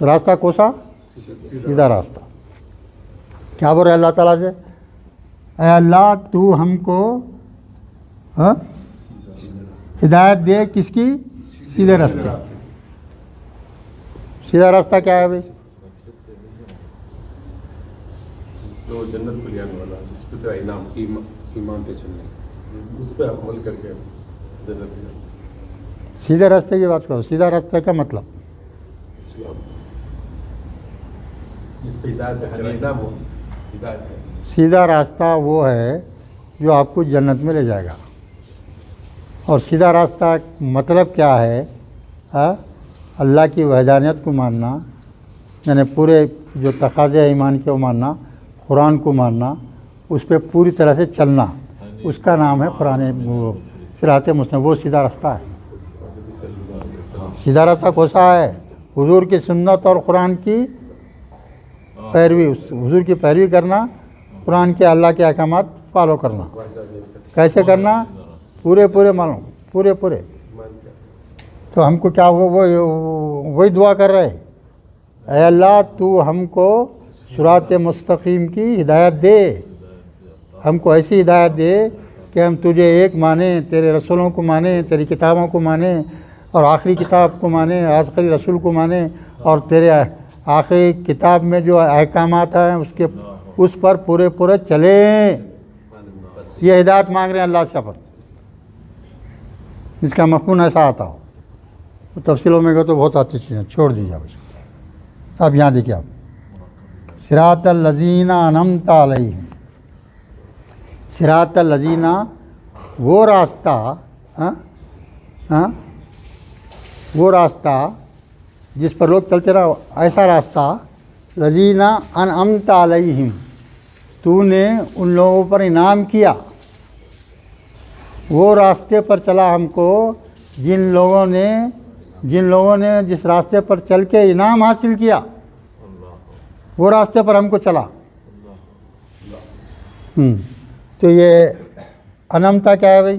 راستہ. کوسا سیدھا راستہ. کیا بول رہے اللہ تعالیٰ سے؟ اے اللہ تو ہم کو ہدایت دے کس کی؟ سیدھے راستے. سیدھا راستہ کیا ہے بھائی؟ جو جنت کو لے آنے والا، جس پہ تیرا انعام ایمان پہ چلنے، اس پہ عمل کر کے جنت میں سیدھے راستے کی بات کرو. سیدھا راستہ کا مطلب جس پہ ہدایت ہے، انعام ہو ہدایت ہے. سیدھا راستہ وہ ہے جو آپ کو جنت میں لے جائے گا. اور سیدھا راستہ مطلب کیا ہے؟ اللہ کی وحدانیت کو ماننا، یعنی پورے جو تقاضے ایمان کے وہ ماننا، قرآن کو ماننا، اس پہ پوری طرح سے چلنا، اس کا نام ہے قرآن صراط مستقیم. وہ سیدھا راستہ ہے. سیدھا راستہ کوسا ہے؟ حضور کی سنت اور قرآن کی پیروی. حضور کی پیروی کرنا، قرآن کے اللہ کے احکامات فالو کرنا. کیسے کرنا؟ پورے معلوم، پورے. تو ہم کو کیا ہوا؟ وہی دعا کر رہے، اے اللہ تو ہم کو صراط مستقیم کی ہدایت دے. ہم کو ایسی ہدایت دے کہ ہم تجھے ایک مانیں، تیرے رسولوں کو مانیں، تیری کتابوں کو مانیں، اور آخری کتاب کو مانیں، آخری رسول کو مانیں، اور تیرے آخری کتاب میں جو احکامات ہیں اس پر پورے چلیں. یہ ہدایت مانگ رہے ہیں اللہ سے اپن. اس کا مفہوم ایسا آتا ہو. تفصیلوں میں گئے تو بہت آتی چیزیں، چھوڑ دیجیے اب اس کو. اب یہاں دیکھیے آپ، صراط الذین انعمت علیہم. صراط الذین، وہ راستہ جس پر لوگ چلتے رہا، ایسا راستہ. الذین انعمت علیہم، تو نے ان لوگوں پر انعام کیا. وہ راستے پر چلا ہم کو جن لوگوں نے جس راستے پر چل کے انعام حاصل کیا، وہ راستے پر ہم کو چلا. تو یہ انعمتا کیا ہے بھائی؟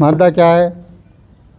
مادہ کیا ہے؟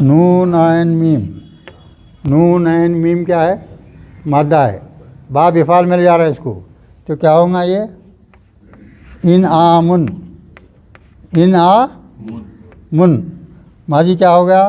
نون عین میم. نون عین میم کیا ہے؟ مادہ ہے. باب افعال میں لے جا رہے ہیں اس کو، تو کیا ہوگا یہ؟ انعام. انعام ماضی کیا ہو گیا؟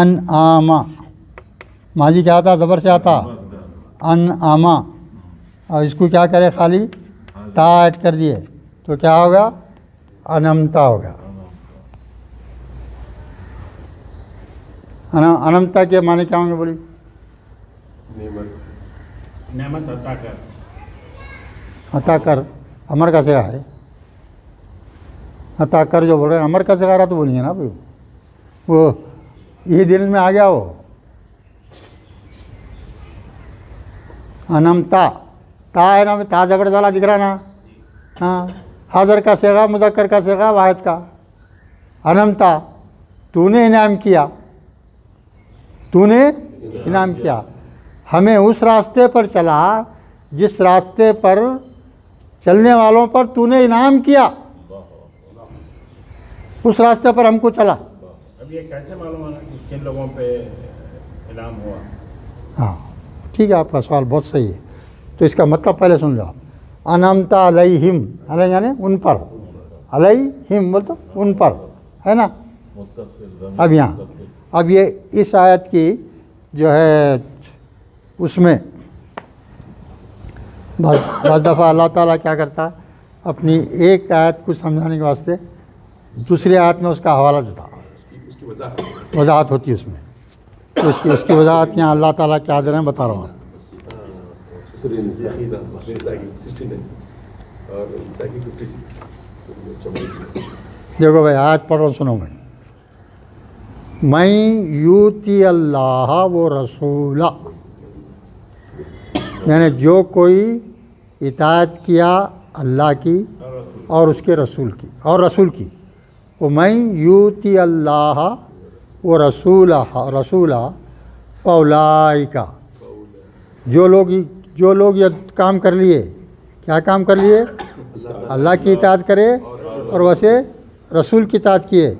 انعام. ماضی کیا آتا؟ زبر سے آتا. انعام. اور اس کو کیا کرے؟ خالی تا ایڈ کر دیے تو کیا ہوگا؟ انمتا ہوگا. انمتا کے معنی کیا ہوں گے بولی؟ نعمت عطا کر. عطا کر امر کا صیغہ ہے. عطا کر جو بول رہے ہیں امر کا صیغہ رہا تو بولیے نا بھائی. وہ یہ دل میں آ گیا. وہ انمتا تا ہے نا، تا زبر والا دکھ رہا نا. ہاں، حاضر کا صیغہ، مذکر کا صیغہ، واحد کا. انمتا، تو نے انعام کیا. تو نے انعام کیا ہمیں اس راستے پر چلا جس راستے پر چلنے والوں پر تو نے انعام کیا. اس راستے پر ہم کو چلا. اب یہ کیسے معلوم ہونا کہ کن لوگوں پہ انعام ہوا؟ ہاں ٹھیک ہے، آپ کا سوال بہت صحیح ہے. تو اس کا مطلب پہلے سن لو. انعمتا علیہم، علیہ یعنی ان پر، علیہم بول تو ان پر ہے نا. اب یہاں اب یہ اس آیت کی جو ہے اس میں بعض دفعہ اللہ تعالیٰ کیا کرتا ہے، اپنی ایک آیت کو سمجھانے کے واسطے دوسری آیت میں اس کا حوالہ دیتا، اس کی وضاحت وضاحت ہوتی ہے اس میں. تو اس کی وضاحت یہاں اللہ تعالیٰ کیا دے رہے ہیں بتا رہا ہوں. دیکھو بھائی آیت پڑھ رہا ہوں، سنو. میں یوتی اللہ و رسولہ، یعنی جو کوئی اطاعت کیا اللہ کی اور اس کے رسول کی، اور رسول کی، وَمَن یُؤْتِ اللَّهَ وَرَسُولَهُ فَأُولَٰئِکَ جو لوگ یہ کام کر لیے، کیا کام کر لیے؟ اللہ کی اطاعت کرے اور ویسے رسول کی اطاعت کیے،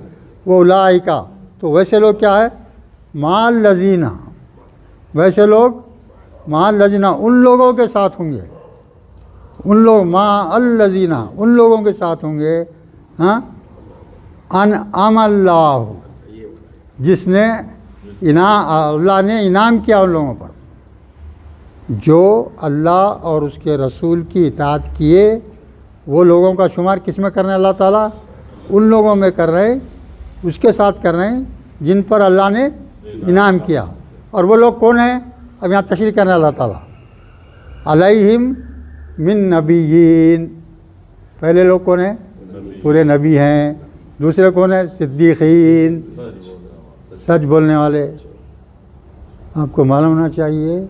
وہ اولئک، تو ویسے لوگ کیا ہے؟ مع الذین، ویسے لوگ مع الذین، ان لوگوں کے ساتھ ہوں گے، ان لوگ مع الذین، ان لوگوں کے ساتھ ہوں گے، ہاں، انعم اللہ، جس نے اللہ نے انعام کیا ان لوگوں پر، جو اللہ اور اس کے رسول کی اطاعت کیے، وہ لوگوں کا شمار کس میں کر رہے ہیں اللہ تعالیٰ؟ ان لوگوں میں کر رہے ہیں، اس کے ساتھ کر رہے ہیں جن پر اللہ نے انعام کیا۔ اور وہ لوگ کون ہیں؟ اب یہاں تشریح کر رہے ہیں اللہ تعالیٰ، علیہم من نبیین، پہلے لوگ کون ہیں؟ پورے نبی ہیں۔ دوسرے کون ہیں؟ صدیقین، سچ بولنے والے۔ آپ کو معلوم ہونا چاہیے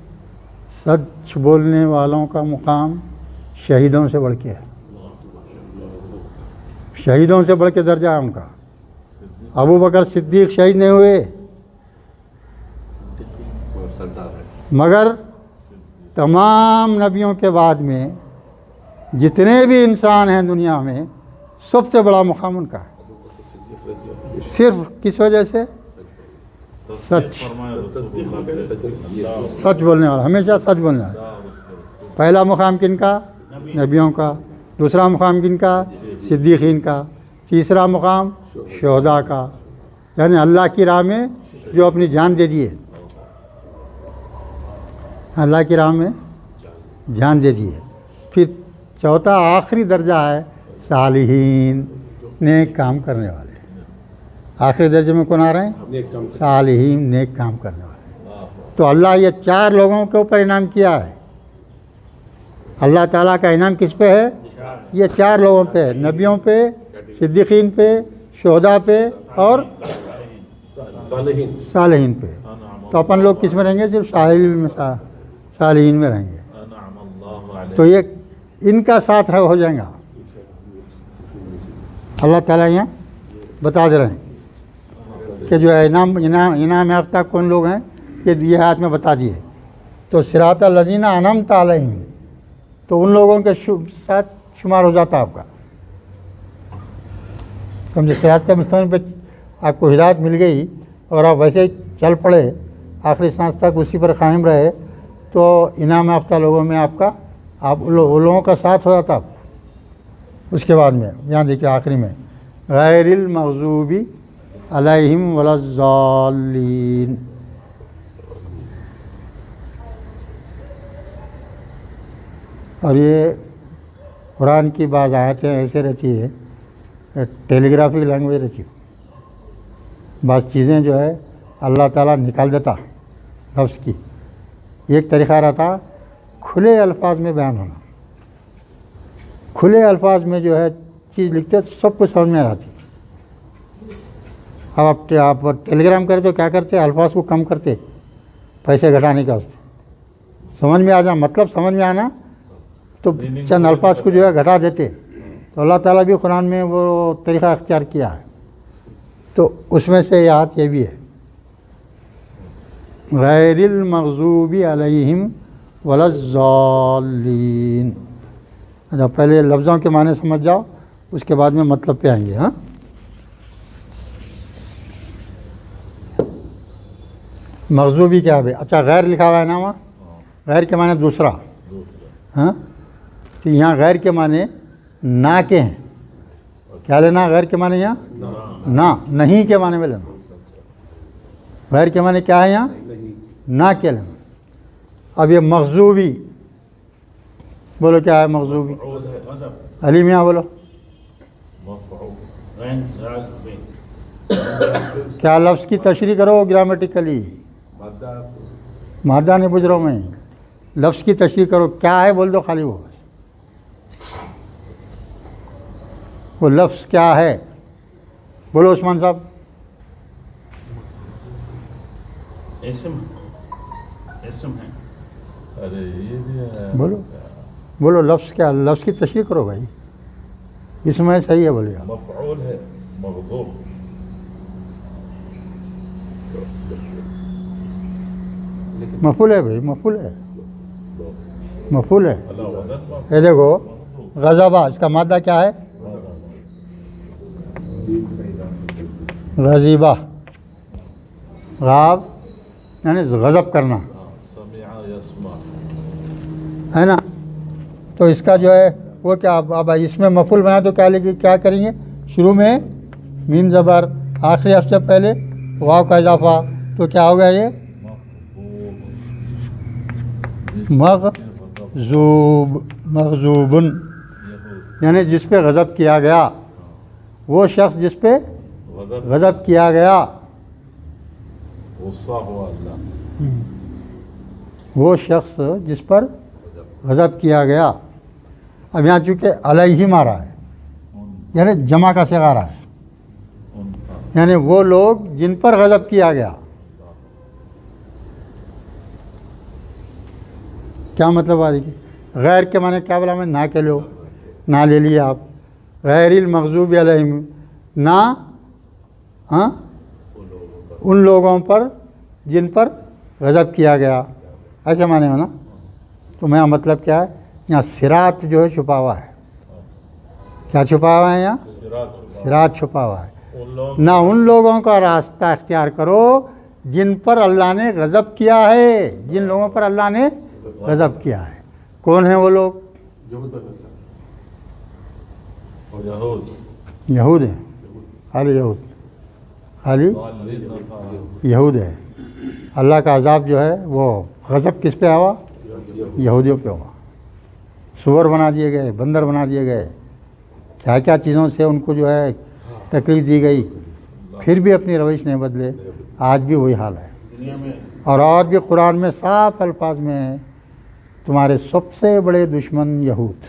سچ بولنے والوں کا مقام شہیدوں سے بڑھ کے ہے، شہیدوں سے بڑھ کے درجہ ہے ان کا۔ ابو بکر صدیق شہید نہیں ہوئے، مگر تمام نبیوں کے بعد میں جتنے بھی انسان ہیں دنیا میں سب سے بڑا مقام ان کا ہے، صرف کس وجہ سے؟ سچ بولنے والا، ہمیشہ سچ بولنے والا۔ پہلا مقام کن کا؟ نبیوں کا۔ دوسرا مقام کن کا؟ صدیقین کا۔ تیسرا مقام شہداء کا، یعنی اللہ کی راہ میں جو اپنی جان دے دیے، اللہ کی راہ میں جان دے دیے۔ پھر چوتھا آخری درجہ ہے صالحین، نیک کام کرنے والے۔ آخری درجے میں کون آ رہے ہیں؟ صالحین، نیک کام کرنے والے۔ تو اللہ یہ چار لوگوں کے اوپر انعام کیا ہے۔ اللہ تعالیٰ کا انعام کس پہ ہے؟ یہ چار لوگوں پہ ہے، نبیوں پہ، صدیقین پہ، شہداء پہ اور صالحین پہ۔ تو اپن لوگ کس میں رہیں گے؟ صرف صالحین میں رہیں گے۔ تو یہ ان کا ساتھ ہو جائے گا۔ اللہ تعالیٰ یہاں بتا دے رہے ہیں کہ جو ہے انعام یافتہ کون لوگ ہیں، یہ آیت میں بتا دیے۔ تو صراط الذین انعمت علیہم، تو ان لوگوں کے ساتھ شمار ہو جاتا آپ کا، سمجھے؟ صراط مستقیم پہ آپ کو ہدایت مل گئی اور آپ ویسے ہی چل پڑے آخری سانس تک اسی پر قائم رہے، تو انعام یافتہ لوگوں میں آپ کا، آپ ان لوگوں کا ساتھ ہو جاتا۔ اس کے بعد میں یہاں دیکھیے آخری میں غیر المغضوب علیہم ولا الضالین۔ اور یہ قرآن کی بعض آیتیں ایسے رہتی ہے، ٹیلی گرافک لینگویج رہتی ہے، بعض چیزیں جو ہے اللہ تعالیٰ نکال دیتا لفظ کی۔ ایک طریقہ رہتا کھلے الفاظ میں بیان ہونا، کھلے الفاظ میں جو ہے چیز لکھتے تو سب کو سمجھ میں آتی۔ اب آپ ٹیلی گرام کرتے تو کیا کرتے؟ الفاظ کو کم کرتے پیسے گھٹانے کا واسطے، سمجھ میں آ جانا، مطلب سمجھ میں آنا تو چند الفاظ کو جو ہے گھٹا دیتے۔ تو اللہ تعالیٰ بھی قرآن میں وہ طریقہ اختیار کیا ہے، تو اس میں سے آیت یہ بھی ہے غیر المغضوب علیہم ولا الضالین۔ اچھا پہلے لفظوں کے معنی سمجھ جاؤ، اس کے بعد میں مطلب پہ آئیں گے۔ ہاں، مغضوبی کیا ہے؟ اچھا غیر لکھا ہوا ہے نا وہاں، غیر کے معنی دوسرا۔ ہاں، تو یہاں غیر کے معنی نہ کے ہیں، کیا لینا؟ غیر کے معنی یہاں نہ، نہیں کے معنی میں لینا۔ غیر کے معنی کیا ہے یہاں؟ نہ کے لینا۔ اب یہ مغضوبی، بولو کیا ہے مغضوبی؟ علی میاں بولو کیا؟ لفظ کی تشریح کرو گرامیٹیکلی، مادہ نہیں پوچھ رہا ہوں میں، لفظ کی تشریح کرو، کیا ہے بول دو خالی، وہ لفظ کیا ہے بولو عثمان صاحب۔ اسم ہے۔ ارے یہ بھی ہے، بولو لفظ کیا؟ لفظ کی تشریح کرو بھائی، اس میں صحیح ہے، بولے مفعول ہے، مغضوب مفعول ہے بھائی، مفعول ہے، مفعول ہے. على وزن یہ دیکھو غضبہ، اس کا مادہ کیا ہے؟ غضیبہ، غاب یعنی غضب کرنا سمع يسمع. ہے نا. تو اس کا جو ہے وہ کیا، اب اس میں مفعول بنا تو کیا کریں گے؟ شروع میں میم زبر، آخری حرف سے پہلے واو کا اضافہ، تو کیا ہوگا یہ؟ مغضوب، مغضوبن یعنی جس پہ غضب کیا گیا، وہ شخص جس پہ غضب غضب کیا گیا، غصہ ہوا اللہ. وہ شخص جس پر غضب کیا گیا. اب یہاں چونکہ علیہ مارا ہے یعنی جمع کا صیغہ رہا ہے، یعنی وہ لوگ جن پر غضب کیا گیا. کیا مطلب آ رہی ہے؟ غیر کے معنی کیا بولا میں؟ نہ کے لو، نہ لے لیے آپ. غیر المغضوب علیہم، نہ ہاں ان لوگوں پر جن پر غضب کیا گیا، ایسے معنی ہو نا. تو میرا مطلب کیا ہے؟ یہاں صراط جو ہے چھپا ہوا ہے. کیا چھپا ہوا ہے یہاں؟ صراط چھپا ہوا ہے. ان لوگ نہ ان لوگوں کا راستہ اختیار کرو جن پر اللہ نے غضب کیا ہے، جن لوگوں پر اللہ نے غضب کیا ہے. کون ہیں وہ لوگ؟ یہود یہود ہیں، خالی یہود، خالی ضالین نصارى. یہود ہے. اللہ کا عذاب جو ہے وہ غضب کس پہ ہوا؟ یہودیوں پہ ہوا. سور بنا دیے گئے، بندر بنا دیے گئے، کیا کیا چیزوں سے ان کو جو ہے تکلیف دی گئی، پھر بھی اپنی روش نہیں بدلے. آج بھی وہی حال ہے. دنیا میں اور آج بھی قرآن میں صاف الفاظ میں ہے تمہارے سب سے بڑے دشمن یہود.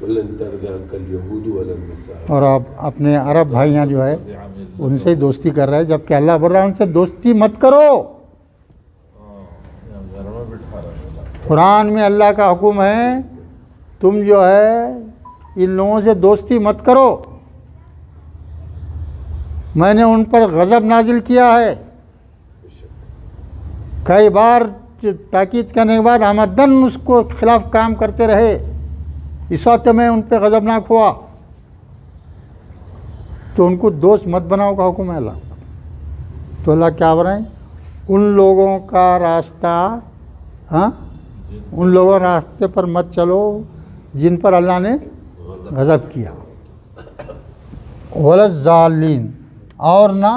ولن ترضى عنك اليهود ولا النصارى. اور آپ اپنے عرب بھائیاں جو ہے ان سے دوستی کر رہے ہیں، جبکہ اللہ بول رہا ہے ان سے دوستی مت کرو. یہاں گھر میں بٹھا رہے ہیں. قرآن میں اللہ کا حکم ہے تم جو ہے ان لوگوں سے دوستی مت کرو. میں نے ان پر غضب نازل کیا ہے. کئی بار تاکید کرنے کے بعد آمدن اس کو خلاف کام کرتے رہے، اس وقت میں ان پہ غضبناک ہوا. تو ان کو دوست مت بناؤ کا حکم ہے اللہ. تو اللہ کیا بنائیں؟ ان لوگوں کا راستہ، ہاں ان لوگوں راستے پر مت چلو جن پر اللہ نے غضب کیا. ولا الضالین، اور نہ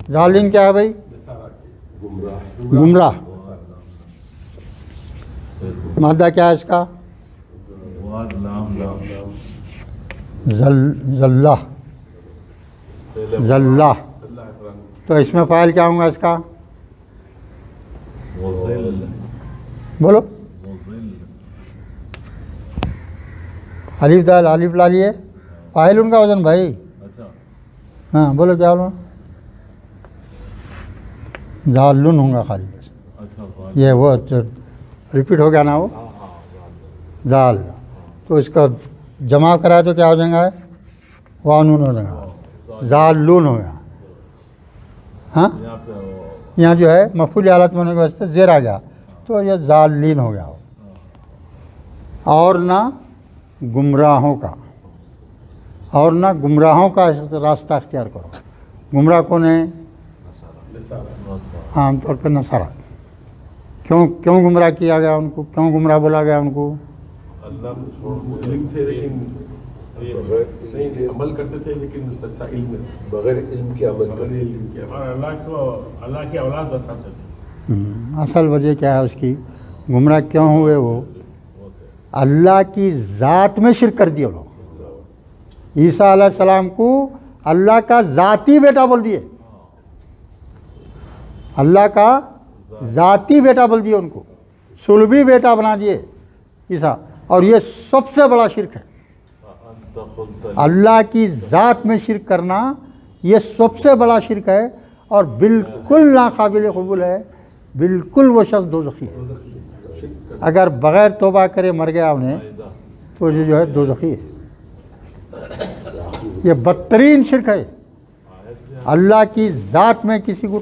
ضالین کیا ہے بھائی؟ گمراہ. مادہ کیا ہے اس کا؟ واد لام لام زلہ، زلہ. تو اس میں فاعل کیا ہوں گا اس کا؟ وظل بولو. وظل الف دال الف لا لیے فاعل ان کا وزن بھائی. اچھا ہاں بولو کیا بولو؟ ذالن ہوں گا خالی بس. اچھا یہ وہ ریپیٹ ہو گیا نا وہ ذال. تو اس کا جمع کرائے تو کیا ہو جائے گا؟ وانون ہو جائے گا، ذالون ہو گیا. ہاں یہاں پہ یہاں جو ہے مفعول حالت میں ہونے کی وجہ سے زیر آ گیا تو یہ ذالین ہو گیا. اور نہ گمراہوں کا، اور نہ گمراہوں کا راستہ اختیار کرو. گمراہ کون ہے؟ عام طور پہ نصارہ. کیوں گمراہ کیا گیا ان کو؟ کیوں گمراہ بولا گیا ان کو؟ اللہ کو چھوڑ کے علم تھے لیکن بغیر نہیں عمل کرتے تھے، لیکن سچا علم بغیر علم کے عمل بغیر کرتے علم کے اور اللہ کی اولاد بتاتے تھے. اصل وجہ کیا ہے اس کی؟ گمراہ کیوں ہوئے وہ؟ اللہ کی ذات میں شرک کر دیا لوگ. عیسیٰ علیہ السلام کو اللہ کا ذاتی بیٹا بول دیے، اللہ کا ذاتی بیٹا بول دیے ان کو، صلبی بیٹا بنا دیے عیسیٰ. اور یہ سب سے بڑا شرک ہے. انت قلت اللہ کی ذات میں شرک کرنا یہ سب سے بڑا شرک ہے اور بالکل ناقابل قبول ہے. بالکل وہ شخص دوزخی ہے. اگر بغیر توبہ کرے مر گیا انہیں تو یہ جو ہے دوزخی ہے. یہ بدترین شرک ہے. اللہ کی ذات میں کسی کو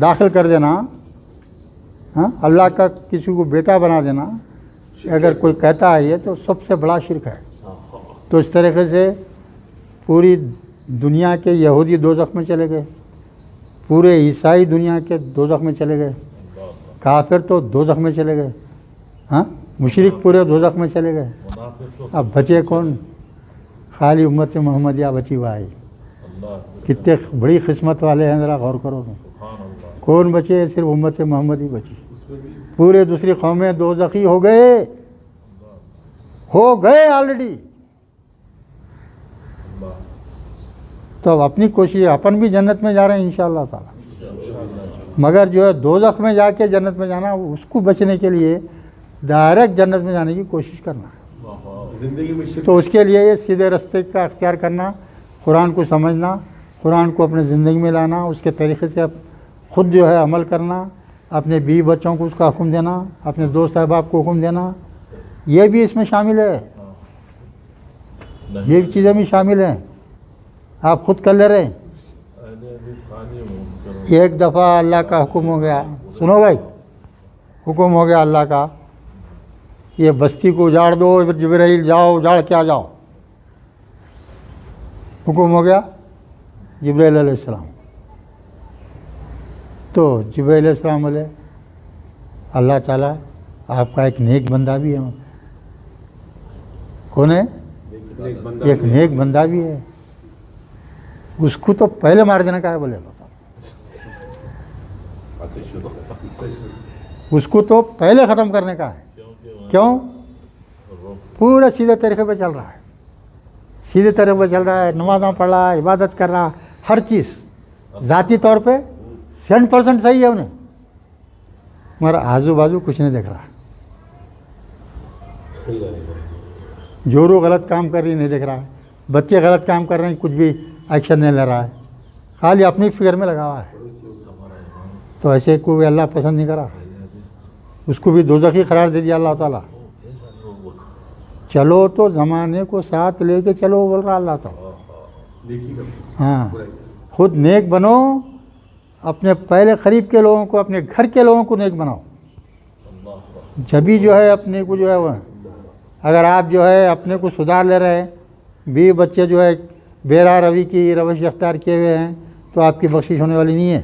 داخل کر دینا, ہاں, اللہ کا کسی کو بیٹا بنا دینا, اگر کوئی کہتا ہے یہ تو سب سے بڑا شرک ہے. تو اس طریقے سے پوری دنیا کے یہودی دوزخ میں چلے گئے, پورے عیسائی دنیا کے دوزخ میں چلے گئے, کافر تو دوزخ میں چلے گئے, ہاں, مشرک پورے دوزخ میں چلے گئے. اب بچے کون؟ خالی امت محمدیہ بچی ہوا ہے. کتنے بڑی قسمت والے ہیں, ذرا غور کرو. کون بچے؟ صرف امت محمدی بچی. پورے دوسری قومیں دوزخی ہو گئے آلریڈی. تو اب اپنی کوشش, اپن بھی جنت میں جا رہے ہیں انشاءاللہ تعالی, مگر جو ہے دوزخ میں جا کے جنت میں جانا, اس کو بچنے کے لیے ڈائریکٹ جنت میں جانے کی کوشش کرنا ہے. زندگی میں شرک تو اس کے لیے یہ سیدھے راستے کا اختیار کرنا, قرآن کو سمجھنا, قرآن کو اپنے زندگی میں لانا, اس کے طریقے سے خود جو ہے عمل کرنا, اپنے بیوی بچوں کو اس کا حکم دینا, اپنے دوست احباب کو حکم دینا, یہ بھی اس میں شامل ہے. یہ چیزیں بھی شامل ہیں. آپ خود کر لے رہے ہیں. ایک دفعہ اللہ کا حکم ہو گیا, سنو بھائی, حکم ہو گیا اللہ کا, یہ بستی کو اجاڑ دو, جبرائیل جاؤ اجاڑ کے آ جاؤ. حکم ہو گیا جبرائیل علیہ السلام. تو جبرائیل علیہ السلام بولے اللہ تعالیٰ آپ کا ایک نیک بندہ بھی ہے. کون ہے؟ ایک نیک بندہ بھی ہے, اس کو تو پہلے مار دینا کا ہے. بولے اس کو تو پہلے ختم کرنے کا ہے. کیوں؟ پورا سیدھے طریقے پہ چل رہا ہے, سیدھے طریقے پہ چل رہا ہے, نمازاں پڑھ رہا ہے, عبادت کر رہا, ہر چیز ذاتی طور پہ 100% صحیح ہے انہیں, مگر آزو بازو کچھ نہیں دیکھ رہا. جورو غلط کام کر رہی نہیں دیکھ رہا ہے, بچے غلط کام کر رہے ہیں کچھ بھی ایکشن نہیں لے رہا ہے, خالی اپنی فکر میں لگا ہوا ہے. تو ایسے کو بھی اللہ پسند نہیں کرا, اس کو بھی دوزخی قرار دے دیا اللہ تعالیٰ. چلو تو زمانے کو ساتھ لے کے چلو بول رہا اللہ تعالیٰ. ہاں, خود نیک بنو, اپنے پہلے قریب کے لوگوں کو, اپنے گھر کے لوگوں کو نیک بناؤ. جبھی جو ہے اپنے کو جو ہے وہ, اگر آپ جو ہے اپنے کو سدھار لے رہے ہیں, بیوی بچے جو ہے بے راہ روی کی روش اختیار کیے ہوئے ہیں, تو آپ کی بخشش ہونے والی نہیں ہے.